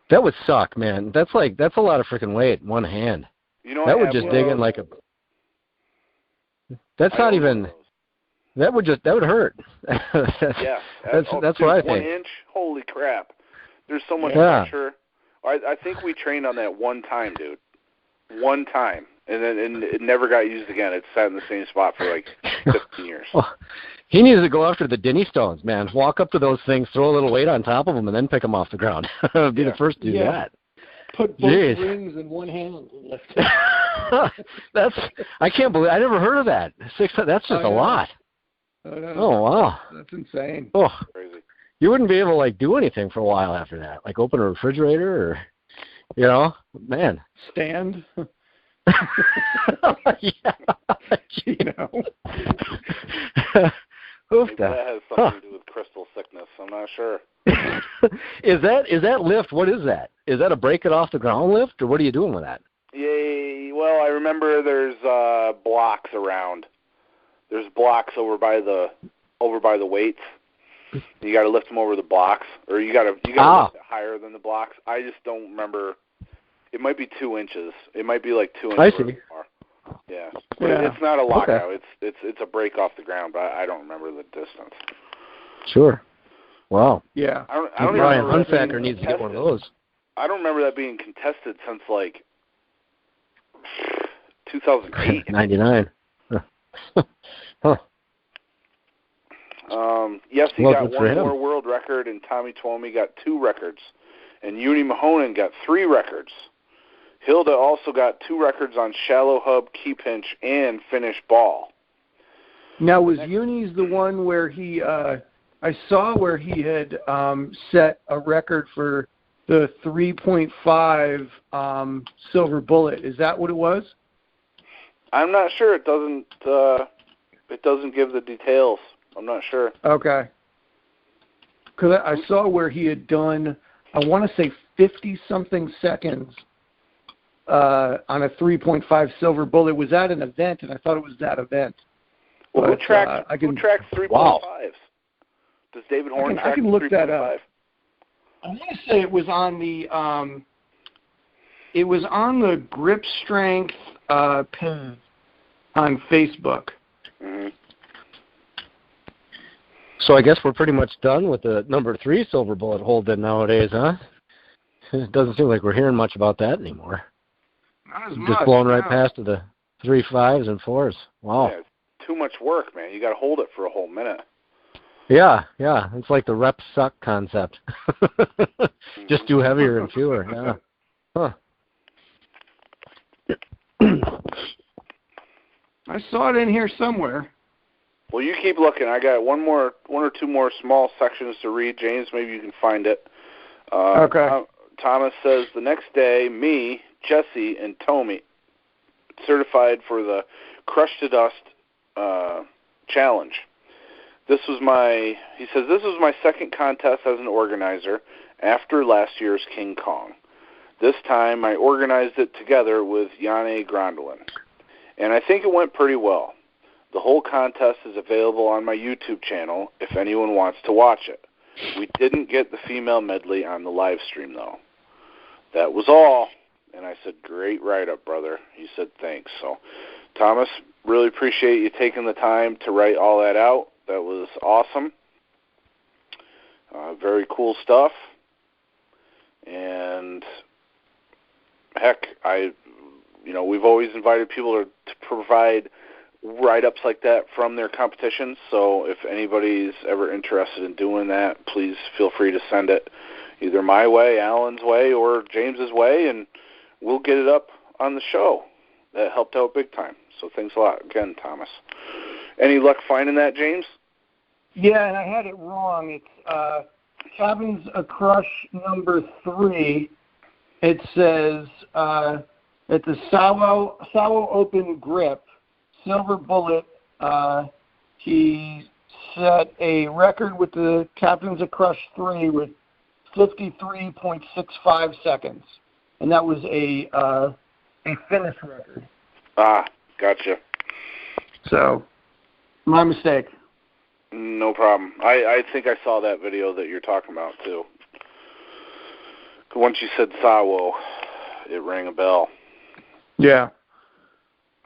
That would suck, man. That's a lot of freaking weight, one hand. That would just dig in like a... That's not even... That would hurt. Yeah. That's what I think. 1 inch? Holy crap. There's so much pressure. I think we trained on that one time, dude. One time. And then it never got used again. It sat in the same spot for like 15 years. Well, he needs to go after the Denny stones, man. Walk up to those things, throw a little weight on top of them, and then pick them off the ground. Be the first to do that. Put both rings in one hand. I can't believe I never heard of that. That's just a lot. Oh wow, that's insane. Oh, crazy. You wouldn't be able to do anything for a while after that, like open a refrigerator or, man. Stand. Yeah. Maybe that has something to do with crystal sickness. I'm not sure. Is that lift? What is that? Is that a break it off the ground lift, or what are you doing with that? Yeah. Well, I remember there's blocks around. There's blocks over by the weights. You got to lift them over the blocks, or you got to lift it higher than the blocks. I just don't remember. It might be 2 inches. It might be like 2 inches. I see. Yeah, but it's not a lockout. Okay. It's a break off the ground, but I don't remember the distance. Sure. Wow. Yeah. I don't Brian Hunsacker needs to get one of those. I don't remember that being contested since like 2008. 99. Huh. Yessie got one more world record, and Tommy Twomey got 2 records, and Uni Mahonen got 3 records. Hilda also got 2 records on shallow hub, key pinch, and finish ball. Now, was Uni's the one where he? I saw where he had set a record for the 3.5 silver bullet. Is that what it was? I'm not sure. It doesn't. It doesn't give the details. I'm not sure. Okay. Because I saw where he had done, I want to say 50-something seconds on a 3.5 silver bullet. Was that an event? And I thought it was that event. Well, who tracks 3.5s? Wow. Does David Horn track 3.5? I can look that up. I want to say it was on the grip strength pin. on Facebook. Mm-hmm. So I guess we're pretty much done with the number 3 silver bullet hold-in nowadays, huh? It doesn't seem like we're hearing much about that anymore. Not as much. Just blowing right past to the 3 5s and 4s. Wow. Yeah, too much work, man. You got to hold it for a whole minute. Yeah. It's like the rep suck concept. Just do heavier and fewer. Yeah. Huh. I saw it in here somewhere. Well, you keep looking. I got one or two more small sections to read. James, maybe you can find it. Okay. Thomas says, the next day, me, Jesse, and Tommy certified for the Crush to Dust challenge. He says, this was my second contest as an organizer after last year's King Kong. This time, I organized it together with Yanni Grondelin, and I think it went pretty well. The whole contest is available on my YouTube channel if anyone wants to watch it. We didn't get the female medley on the live stream, though. That was all. And I said, great write-up, brother. He said, thanks. So, Thomas, really appreciate you taking the time to write all that out. That was awesome. Very cool stuff. And, heck, we've always invited people to provide write-ups like that from their competitions, so if anybody's ever interested in doing that, please feel free to send it either my way, Alan's way, or James's way, and we'll get it up on the show. That helped out big time, so thanks a lot again, Thomas. Any luck finding that, James? Yeah, and I had it wrong. It's Cabins a Crush number 3. It says at the Sawo Open Grip, Silver Bullet, he set a record with the Captains of Crush 3 with 53.65 seconds. And that was a finish record. Ah, gotcha. So, my mistake. No problem. I think I saw that video that you're talking about, too. Once you said Sawo, it rang a bell. Yeah.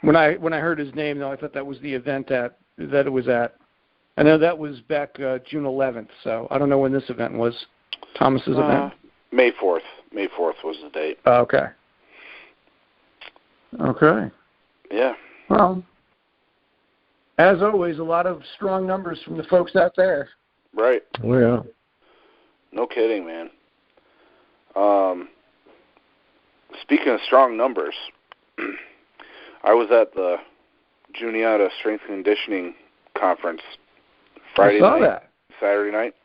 When I heard his name, though, I thought that was the event that it was at. I know that was back June 11th, so I don't know when this event was. Thomas's event? May 4th. May 4th was the date. Okay. Yeah. Well, as always, a lot of strong numbers from the folks out there. Right. Oh, yeah. No kidding, man. Speaking of strong numbers, I was at the Juniata Strength and Conditioning Conference Friday night, Saturday night.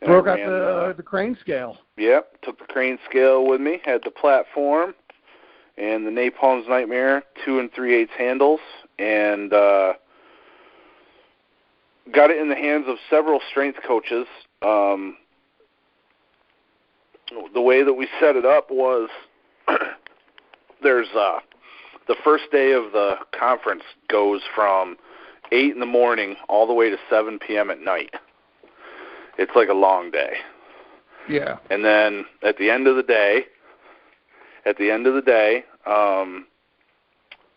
And broke out the crane scale. Yep, took the crane scale with me, had the platform and the Napalm's Nightmare 2 3/8 handles, and got it in the hands of several strength coaches. The way that we set it up was there's the first day of the conference goes from 8 in the morning all the way to 7 p.m. at night. It's like a long day. Yeah. And then at the end of the day,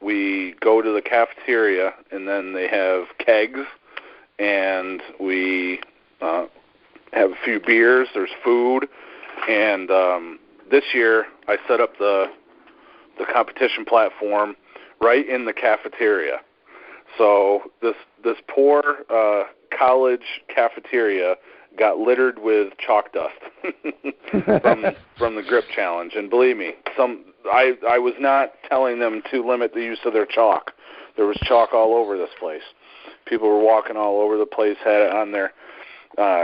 we go to the cafeteria, and then they have kegs, and we have a few beers. There's food, and this year I set up the competition platform right in the cafeteria. So this poor college cafeteria got littered with chalk dust from the grip challenge. And believe me, I was not telling them to limit the use of their chalk. There was chalk all over this place. People were walking all over the place, had it on their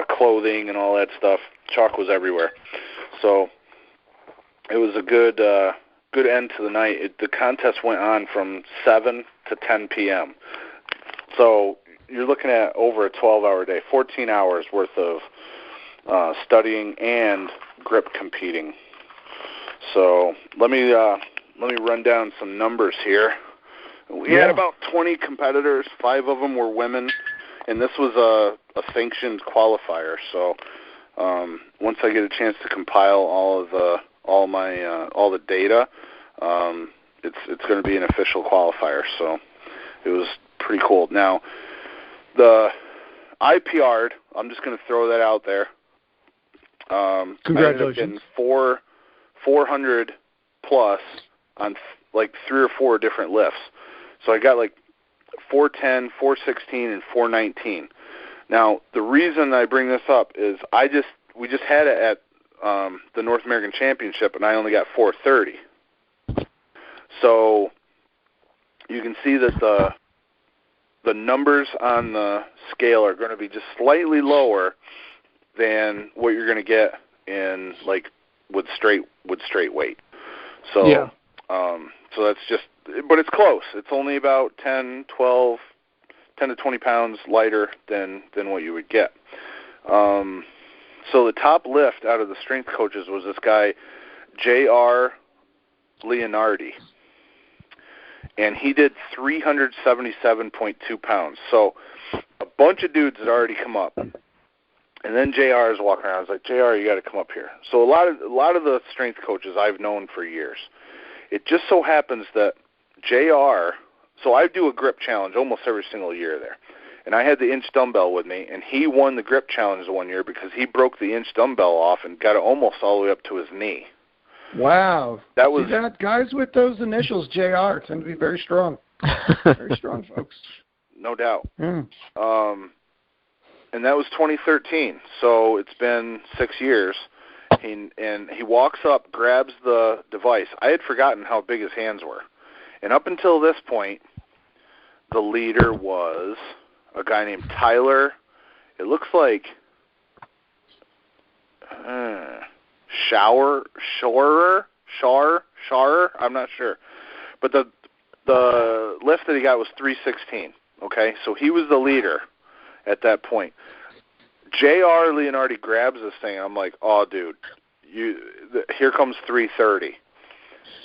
clothing and all that stuff. Chalk was everywhere. So it was a good end to the night. The contest went on from 7 to 10 p.m. So you're looking at over a 12-hour day, 14 hours worth of studying and grip competing. So let me run down some numbers here. We had about 20 competitors. 5 of them were women, and this was a sanctioned qualifier. So once I get a chance to compile all the data, it's going to be an official qualifier. So It was pretty cool. Now, I PR'd. I'm just going to throw that out there. Congratulations. I ended up getting 400 plus on like 3 or 4 different lifts. So I got like 410, 416, and 419. Now, the reason I bring this up is we just had it at the North American Championship, and I only got 430. So you can see that the numbers on the scale are going to be just slightly lower than what you're going to get in like with straight weight. So yeah. So that's just, but it's close. It's only about 10 to 20 pounds lighter than what you would get. So the top lift out of the strength coaches was this guy, J.R. Leonardi, and he did 377.2 pounds. So a bunch of dudes had already come up. And then JR is walking around. I was like, JR, you got to come up here. So a lot of the strength coaches I've known for years. It just so happens that JR, so I do a grip challenge almost every single year there. And I had the inch dumbbell with me, and he won the grip challenge one year because he broke the inch dumbbell off and got it almost all the way up to his knee. Wow. That was guys with those initials, JR, tend to be very strong. Very strong folks. No doubt. Mm. And that was 2013, so it's been 6 years. He walks up, grabs the device. I had forgotten how big his hands were. And up until this point, the leader was a guy named Tyler. It looks like Shower. I'm not sure. But the lift that he got was 316. Okay, so he was the leader at that point. J.R. Leonardi grabs this thing. I'm like, oh, dude, here comes 330.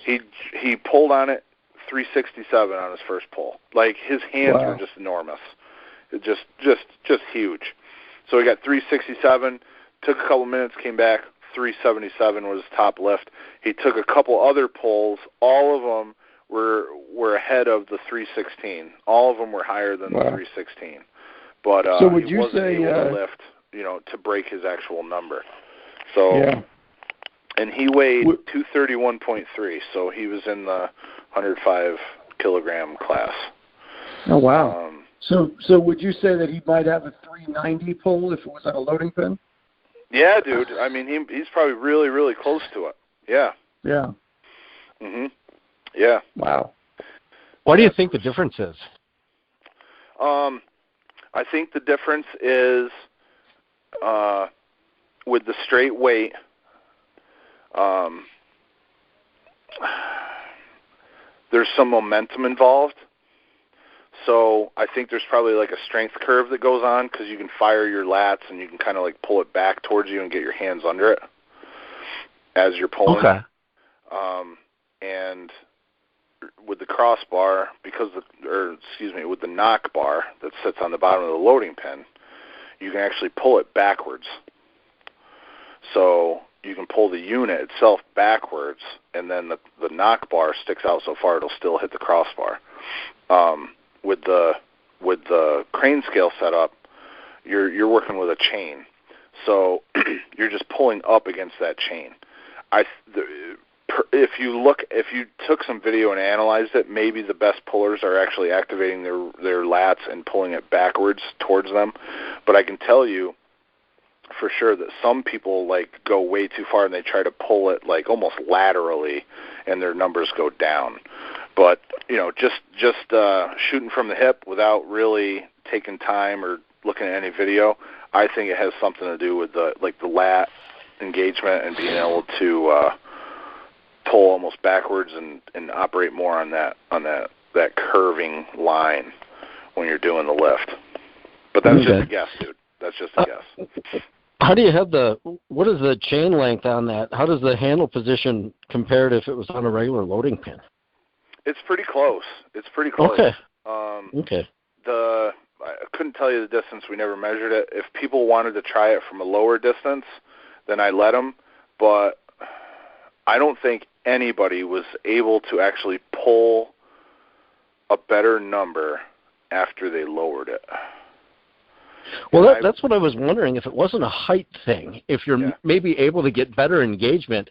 He pulled on it 367 on his first pull. Like, his hands were just enormous. It just huge. So he got 367, took a couple minutes, came back, 377 was his top lift. He took a couple other pulls. All of them were ahead of the 316. All of them were higher than the 316. But so would he you wasn't say, able to lift, to break his actual number. So, and he weighed 231.3, so he was in the 105 kilogram class. Oh, wow. So would you say that he might have a 390 pull if it was on a loading pin? Yeah, dude. I mean, he's probably really, really close to it. Yeah. Yeah. Mhm. Yeah. Wow. What do you think the difference is? I think the difference is with the straight weight. There's some momentum involved. So I think there's probably like a strength curve that goes on because you can fire your lats and you can kind of like pull it back towards you and get your hands under it as you're pulling. Okay. And with the crossbar, with the knock bar that sits on the bottom of the loading pin, you can actually pull it backwards. So you can pull the unit itself backwards, and then the knock bar sticks out so far it'll still hit the crossbar. With the crane scale setup, you're working with a chain, so you're just pulling up against that chain. If you took some video and analyzed it, maybe the best pullers are actually activating their lats and pulling it backwards towards them. But I can tell you for sure that some people like go way too far and they try to pull it like almost laterally, and their numbers go down. But just shooting from the hip without really taking time or looking at any video, I think it has something to do with the lat engagement and being able to pull almost backwards and operate more on that curving line when you're doing the lift. But that's just a guess, dude. That's just a guess. How do you have what is the chain length on that? How does the handle position compare to if it was on a regular loading pin? It's pretty close. Okay. Okay. I couldn't tell you the distance. We never measured it. If people wanted to try it from a lower distance, then I let them. But I don't think anybody was able to actually pull a better number after they lowered it. Well, that's what I was wondering, if it wasn't a height thing, if you're maybe able to get better engagement,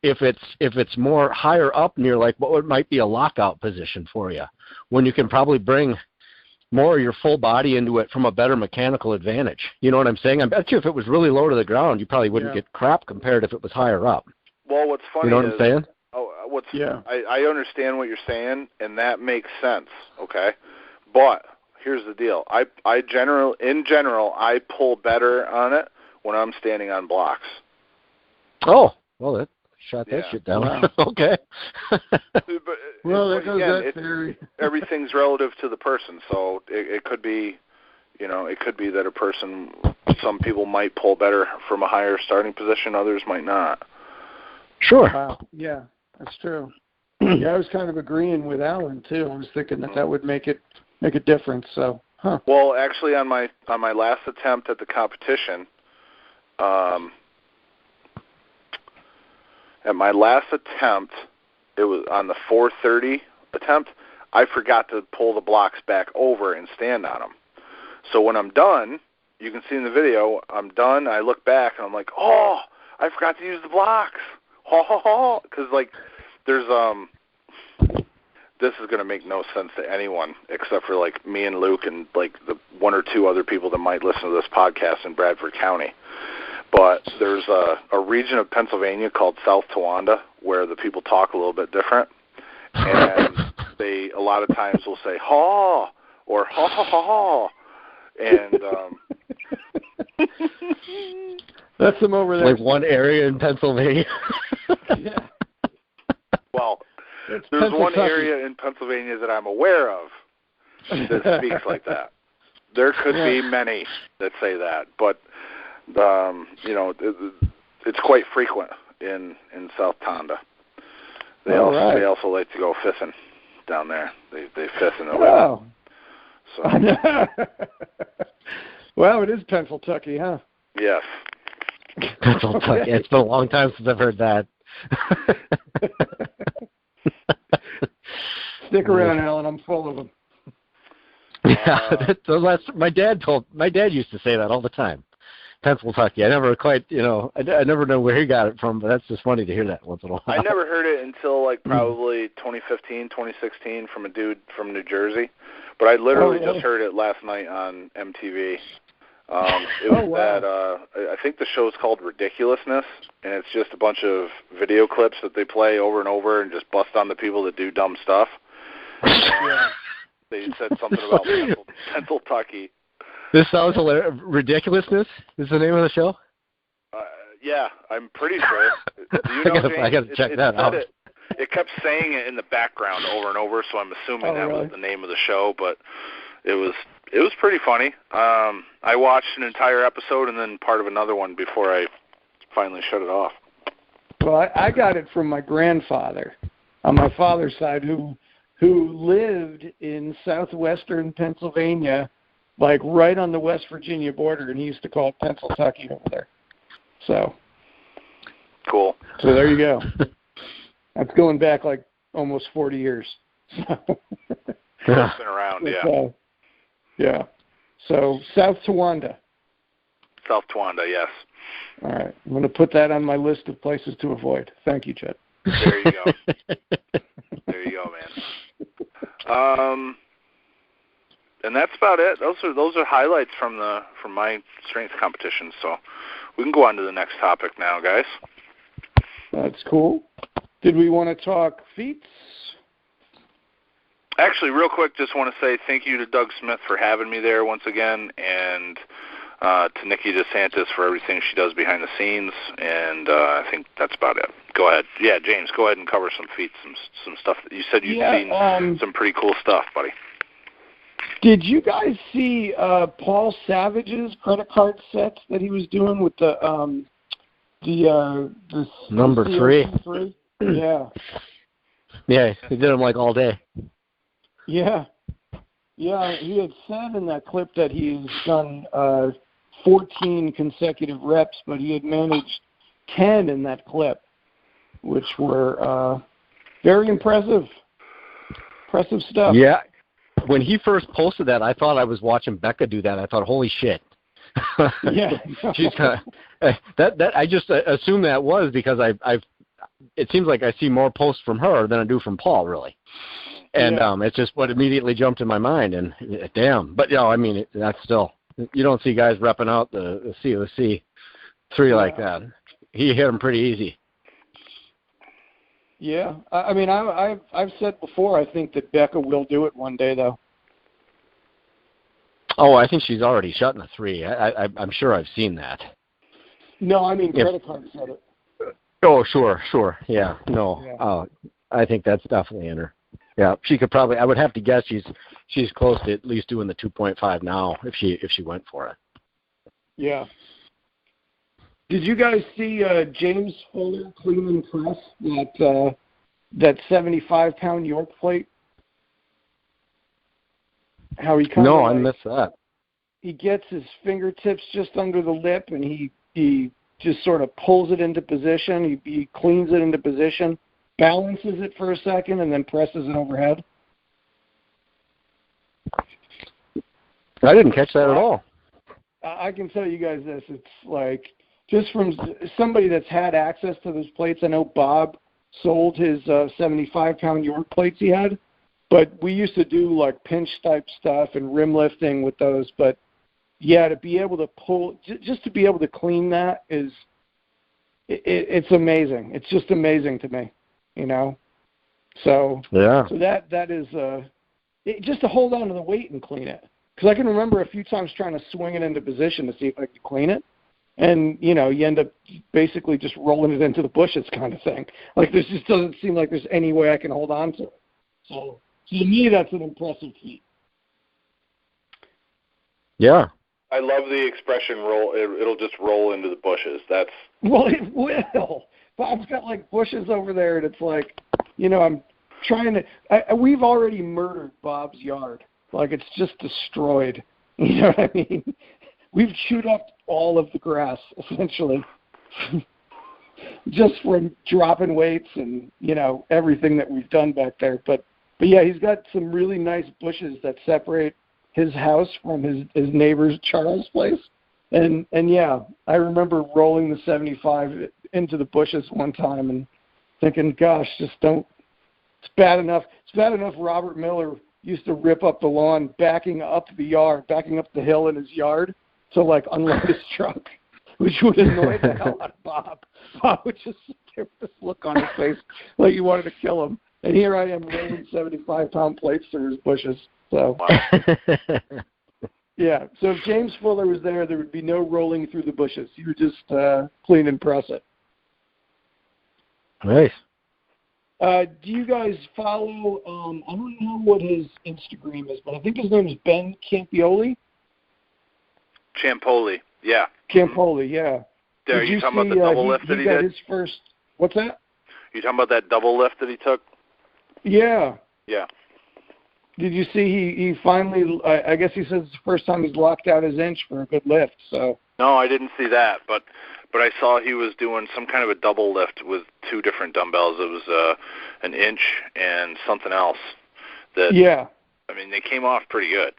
if it's more higher up near like what might be a lockout position for you, when you can probably bring more of your full body into it from a better mechanical advantage. You know what I'm saying? I bet you if it was really low to the ground, you probably wouldn't get crap compared if it was higher up. Well, what's funny is... You know what I'm saying? I understand what you're saying, and that makes sense, okay? But here's the deal. In general, I pull better on it when I'm standing on blocks. Oh, well, that shot that shit down. Wow. Okay. Everything's relative to the person, so it could be, it could be that a person, some people might pull better from a higher starting position, others might not. Sure. Wow. Yeah, that's true. Yeah, I was kind of agreeing with Alan too. I was thinking that would make a difference. So, Well, actually, on my last attempt at the competition, it was on the 430 attempt, I forgot to pull the blocks back over and stand on them. So when I'm done, you can see in the video, I'm done, I look back, and I'm like, oh, I forgot to use the blocks. Because, like, there's, this is going to make no sense to anyone except for, like, me and Luke and, like, the one or two other people that might listen to this podcast in Bradford County. But there's a region of Pennsylvania called South Towanda where the people talk a little bit different. And they, a lot of times, will say, haw, or ha, ha, ha, ha. And, that's them over there. Like one area in Pennsylvania. Yeah. Well, there's one area in Pennsylvania that I'm aware of that speaks like that. There could be many that say that, but it's quite frequent in South Tonda. They also like to go fishing down there. They fish in the winter. So. Well, it is Pennsylvania, huh? Yes. Pennsylvania. It's been a long time since I've heard that. Stick around, Alan. I'm full of them. Yeah, my dad used to say that all the time. Pennsylvania. I never quite, I never know where he got it from, but that's just funny to hear that once in a while. I never heard it until like probably 2015, 2016 from a dude from New Jersey, but I literally just heard it last night on MTV. It was that I think the show's called Ridiculousness, and it's just a bunch of video clips that they play over and over and just bust on the people that do dumb stuff. They said something about Pennsylvania. This sounds hilarious. Ridiculousness is the name of the show? Yeah, I'm pretty sure. Do you know, James? I got to check that out. It kept saying it in the background over and over, so I'm assuming that was the name of the show, but it was pretty funny. I watched an entire episode and then part of another one before I finally shut it off. Well, I got it from my grandfather on my father's side who lived in southwestern Pennsylvania, like right on the West Virginia border, and he used to call it Pennsylvania over there. So cool. So there you go. That's going back like almost 40 years. So. It's been around, yeah. So South Towanda. South Towanda, yes. All right. I'm going to put that on my list of places to avoid. Thank you, Jedd. There you go. There you go, man. And that's about it. Those are highlights from my strength competition. So we can go on to the next topic now, guys. That's cool. Did we want to talk feats? Actually, real quick, just want to say thank you to Doug Smith for having me there once again, and to Nikki DeSantis for everything she does behind the scenes, and I think that's about it. Go ahead. Yeah, James, go ahead and cover some feats, some stuff. You said you'd seen some pretty cool stuff, buddy. Did you guys see Paul Savage's credit card sets that he was doing with the number 3? Yeah. Yeah, he did them like all day. Yeah. Yeah, he had said in that clip that he's done 14 consecutive reps, but he had managed 10 in that clip, which were very impressive. Impressive stuff. Yeah. when he first posted that, I thought I was watching Becca do that. I thought, holy shit. Yeah. She's that I just assumed that was because it seems like I see more posts from her than I do from Paul, really. And it's just what immediately jumped in my mind. And damn, but I mean, that's still, you don't see guys repping out the COC 3 like that. He hit him pretty easy. Yeah, I mean, I've said before, I think that Becca will do it one day, though. Oh, I think she's already shutting a 3. I'm sure I've seen that. No, I mean, credit card said it. Oh, sure. Yeah, no. Yeah. I think that's definitely in her. Yeah, she could probably. I would have to guess she's close to at least doing the 2.5 now if she went for it. Yeah. Did you guys see James Fuller clean and press that 75-pound York plate? How he kind of I missed that. He gets his fingertips just under the lip and he just sort of pulls it into position. He cleans it into position, balances it for a second, and then presses it overhead. I didn't catch that at all. I can tell you guys this. It's like, just from somebody that's had access to those plates, I know Bob sold his 75-pound York plates he had, but we used to do like pinch-type stuff and rim lifting with those. But, yeah, to be able to pull, just to be able to clean that is, it's amazing. It's just amazing to me, So, so that is, just to hold on to the weight and clean it. Because I can remember a few times trying to swing it into position to see if I could clean it. And, you end up basically just rolling it into the bushes kind of thing. Like, there just doesn't seem like there's any way I can hold on to it. So to me, that's an impressive feat. Yeah. I love the expression roll. It'll just roll into the bushes. Well, it will. Bob's got, like, bushes over there, and it's like, I'm trying to – we've already murdered Bob's yard. Like, it's just destroyed. You know what I mean? We've chewed up all of the grass, essentially, just from dropping weights and, everything that we've done back there. But yeah, he's got some really nice bushes that separate his house from his neighbor's Charles' place. And yeah, I remember rolling the 75 into the bushes one time and thinking, gosh, just don't. It's bad enough. It's bad enough Robert Miller used to rip up the lawn, backing up the hill in his yard. So, like, unload his truck, which would annoy the hell out of Bob. Bob would just sit there with this look on his face like you wanted to kill him. And here I am rolling 75-pound plates through his bushes. So, yeah. So if James Fuller was there would be no rolling through the bushes. You would just clean and press it. Nice. Do you guys follow, I don't know what his Instagram is, but I think his name is Ben Campioli. Champoli, yeah. Campoli, yeah. Are you talking about the double lift that he did? His first, what's that? You talking about that double lift that he took? Yeah. Yeah. Did you see he finally, I guess he says it's the first time he's locked out his inch for a good lift, so. No, I didn't see that, but I saw he was doing some kind of a double lift with 2 different dumbbells. It was an inch and something else. Yeah. I mean, they came off pretty good.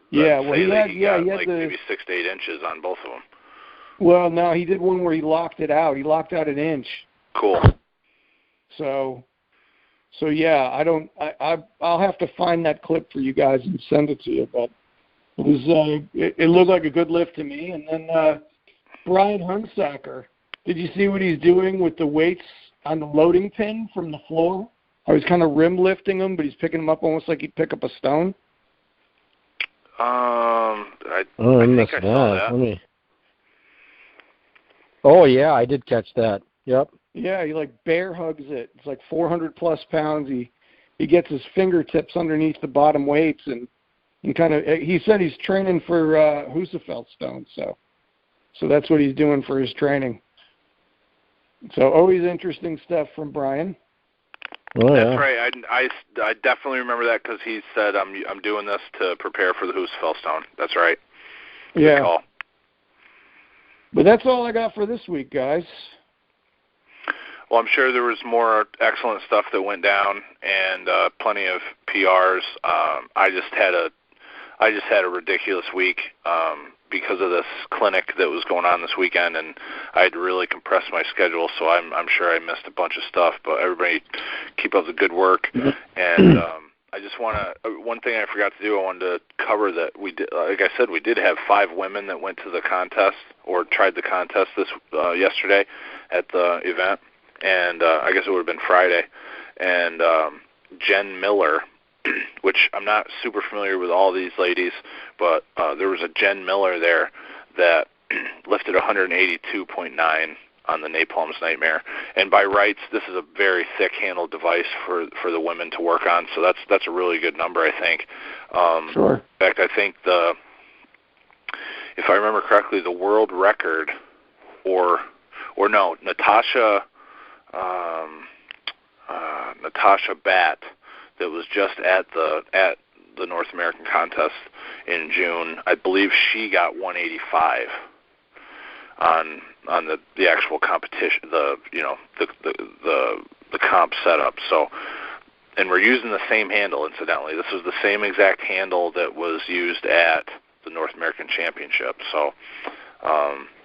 Yeah, well, he had like maybe 6 to 8 inches on both of them. Well, no, he did one where he locked it out. He locked out an inch. Cool. So yeah, I'll have to find that clip for you guys and send it to you. But it was it looked like a good lift to me. And then Brian Hunsacker, did you see what he's doing with the weights on the loading pin from the floor? I was kind of rim lifting them, but he's picking them up almost like he'd pick up a stone. I think I saw that. Oh, yeah, I did catch that. Yep. Yeah, he like bear hugs it. It's like 400-plus pounds. He gets his fingertips underneath the bottom weights and kind of. He said he's training for Husafeld stone, so that's what he's doing for his training. So always interesting stuff from Brian. Oh, yeah. That's right. I definitely remember that because he said I'm doing this to prepare for the Husafeld stone. That's right. Yeah. Call. But that's all I got for this week, guys. Well, I'm sure there was more excellent stuff that went down, and plenty of PRs. I just had a ridiculous week because of this clinic that was going on this weekend, and I had to really compress my schedule. So I'm sure I missed a bunch of stuff. But everybody, keep up the good work. And I just want to. One thing I forgot to do, I wanted to cover that we did. Like I said, we did have 5 women that went to the contest or tried the contest this yesterday at the event. And I guess it would have been Friday, and Jen Miller, which I'm not super familiar with all these ladies, but there was a Jen Miller there that lifted 182.9 on the Napalm's Nightmare, and by rights, this is a very thick-handled device for the women to work on, so that's a really good number, I think. Sure. In fact, I think if I remember correctly, the world record, or no, Natasha Batt, that was just at the North American contest in June. I believe she got 185 on the actual competition, the comp setup. So, and we're using the same handle, incidentally. This is the same exact handle that was used at the North American Championship. So,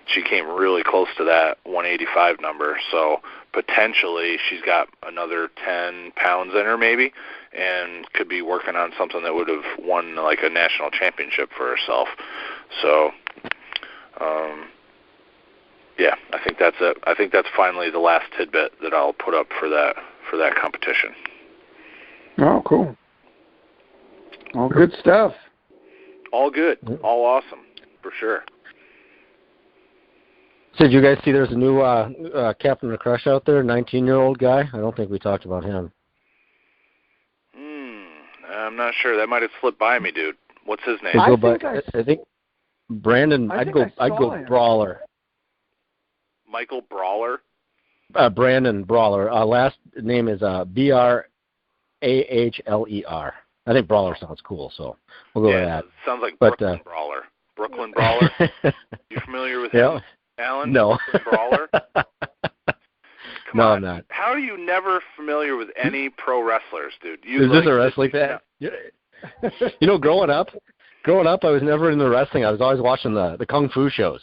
she came really close to that 185 number, so potentially she's got another 10 pounds in her maybe, and could be working on something that would have won like a national championship for herself. So, yeah, I think that's it. I think that's finally the last tidbit that I'll put up for that competition. Oh, cool. All good stuff. All good. All awesome, for sure. So did you guys see there's a new Captain of the Crush out there, 19-year-old guy? I don't think we talked about him. I'm not sure. That might have slipped by me, dude. What's his name? I think Brandon. I'd go Brawler. Michael Brawler? Brandon Brawler. Last name is Brahler. I think Brawler sounds cool, so we'll go with that. Sounds like Brooklyn Brawler. Brooklyn Brawler? You familiar with him? Alan? No. Brawler? Come on. I'm not. How are you never familiar with any pro wrestlers, dude? Is this a wrestling fan? Yeah. You know, growing up, I was never into wrestling. I was always watching the Kung Fu shows.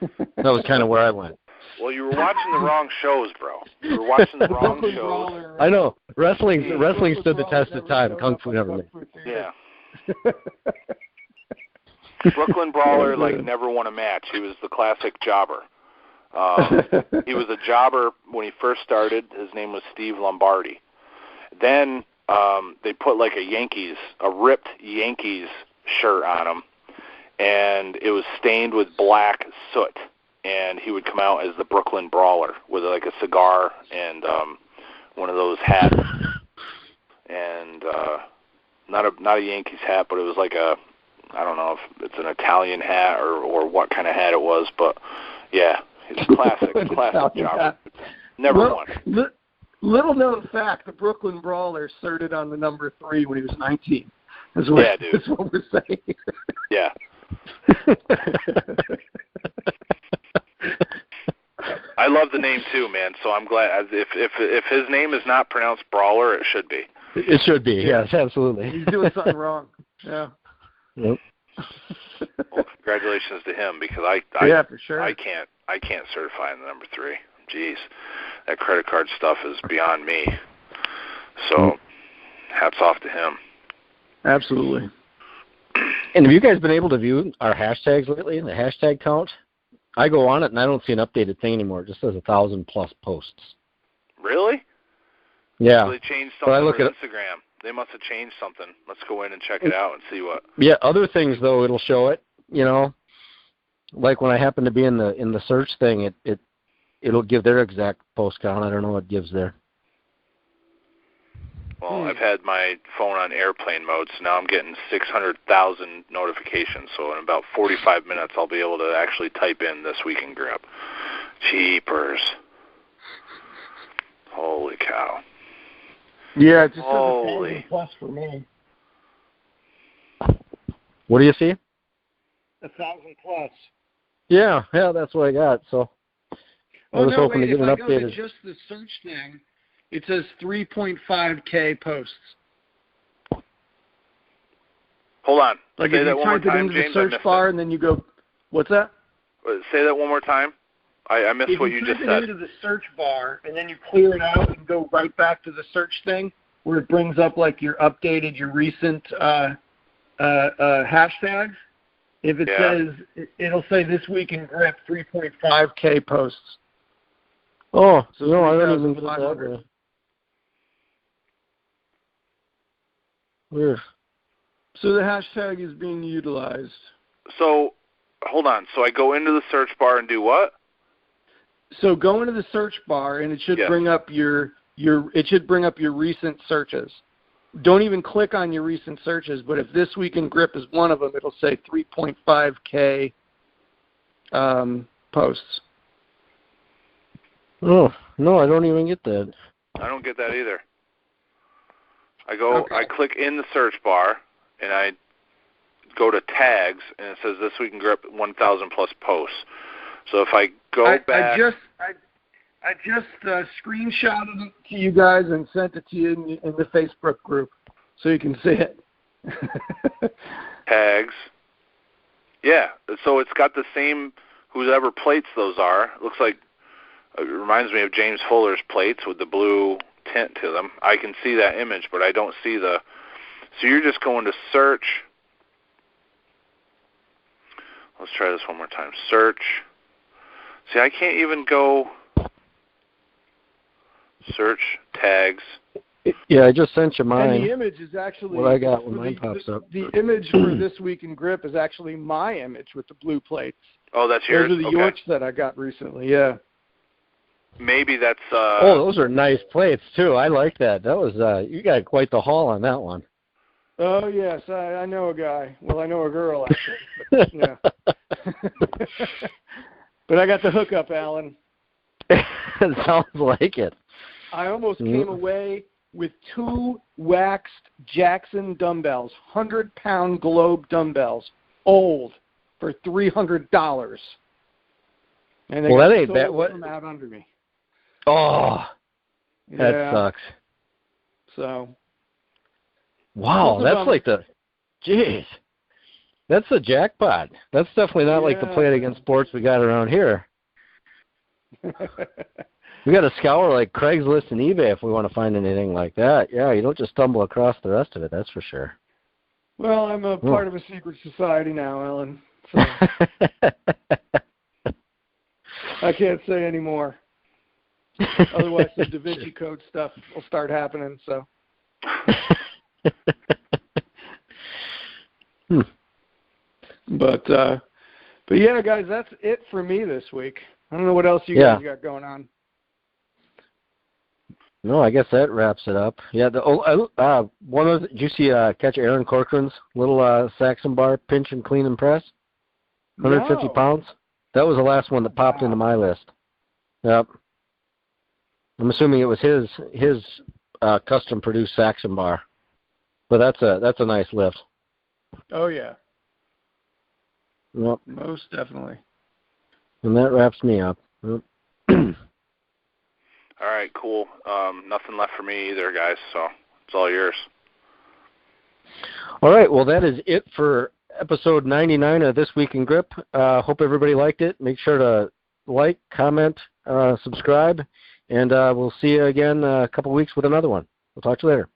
That was kind of where I went. Well, you were watching the wrong shows, bro. You were watching the wrong shows. I know. Wrestling stood the test of time. Kung Fu never did. Yeah. Brooklyn Brawler never won a match. He was the classic jobber. He was a jobber when he first started. His name was Steve Lombardi. Then they put like a ripped Yankees shirt on him, and it was stained with black soot. And he would come out as the Brooklyn Brawler with like a cigar and one of those hats, and not a Yankees hat, but it was like I don't know if it's an Italian hat or what kind of hat it was, but yeah, it's classic jobber. Never won. Little known fact: the Brooklyn Brawler started on the number 3 when he was 19. That's what we're saying. Yeah. I love the name too, man. So I'm glad. If his name is not pronounced Brawler, it should be. It should be. Yes, absolutely. He's doing something wrong. Yeah. Yep. Well, congratulations to him, because yeah, for sure. I can't certify in the number 3. Jeez, that credit card stuff is beyond me. So, hats off to him. Absolutely. And have you guys been able to view our hashtags lately? The hashtag count? I go on it and I don't see an updated thing anymore. It just says 1,000+ posts. Really? Yeah. So they changed something on Instagram. They must have changed something. Let's go in and check it out and see what. Yeah, other things though, it'll show it. You know, like when I happen to be in the search thing, it'll give their exact post count. I don't know what it gives there. Well, I've had my phone on airplane mode, so now I'm getting 600,000 notifications. So in about 45 minutes, I'll be able to actually type in This Week in Grip. Jeepers. Holy cow. Yeah, it just says 1,000+ for me. What do you see? 1,000+. Yeah, that's what I got. So Oh, was no, hoping wait, to get if an I go to updated. just the search thing, it says 3.5K posts. Hold on. Like Say if that you one more type it time, into James. the I search missed bar it. and then you go, what's that? Say that one more time. I missed what you just If you said. type it into the search bar and then you clear it out and go right back to the search thing where it brings up like your updated, your recent hashtags, if it says, it'll say this week in grip 3.5K posts. Oh, So no, I don't even get 3,500. that. Weird. So the hashtag is being utilized. So, hold on. So I go into the search bar and do what? So go into the search bar and it should bring up your recent searches. Don't even click on your recent searches, but if this week in grip is one of them, it'll say 3.5K posts. Oh, no, I don't even get that. I don't get that either. I click in the search bar, and I go to tags, and it says this week in grip 1,000 plus posts. So if I go back, I just screenshotted it to you guys and sent it to you in the Facebook group, so you can see it. tags, yeah. So it's got the same whoever plates those are. It looks like it reminds me of James Fuller's plates with the blue tint to them. I can see that image, but I don't see the. So you're just going to search. Let's try this one more time. Search. See, I can't even go search tags. Yeah, I just sent you mine. And the image is actually what I got when mine pops up. The image for this week in grip is actually my image with the blue plates. Oh, that's yours? Those are the Yorks that I got recently, yeah. Maybe that's... oh, those are nice plates, too. I like that. That was... you got quite the haul on that one. Oh, yes. I know a guy. Well, I know a girl, actually. But, yeah. But I got the hookup, Alan. It sounds like it. I almost came away with 2 waxed Jackson dumbbells, 100-pound Globe dumbbells, old, for $300. And they that ain't bad. What? Out under me. Oh, that sucks. So. Wow, that's like the, jeez, that's the jackpot. That's definitely not like the play against sports we got around here. We got to scour like Craigslist and eBay if we want to find anything like that. Yeah, you don't just stumble across the rest of it, that's for sure. Well, I'm a part of a secret society now, Ellen. So I can't say any more. Otherwise, the Da Vinci Code stuff will start happening. So. But yeah, guys, that's it for me this week. I don't know what else you guys got going on. No, I guess that wraps it up. Yeah, did you see catch Aaron Corcoran's little Saxon bar pinch and clean and press? 150 pounds. That was the last one that popped into my list. Yep. I'm assuming it was his custom produced Saxon bar. But that's a nice lift. Oh yeah. Yep. Most definitely. And that wraps me up. Yep. All right, cool. Nothing left for me either, guys, so it's all yours. All right, well, that is it for episode 99 of This Week in Grip. Hope everybody liked it. Make sure to like, comment, subscribe, and we'll see you again a couple weeks with another one. We'll talk to you later.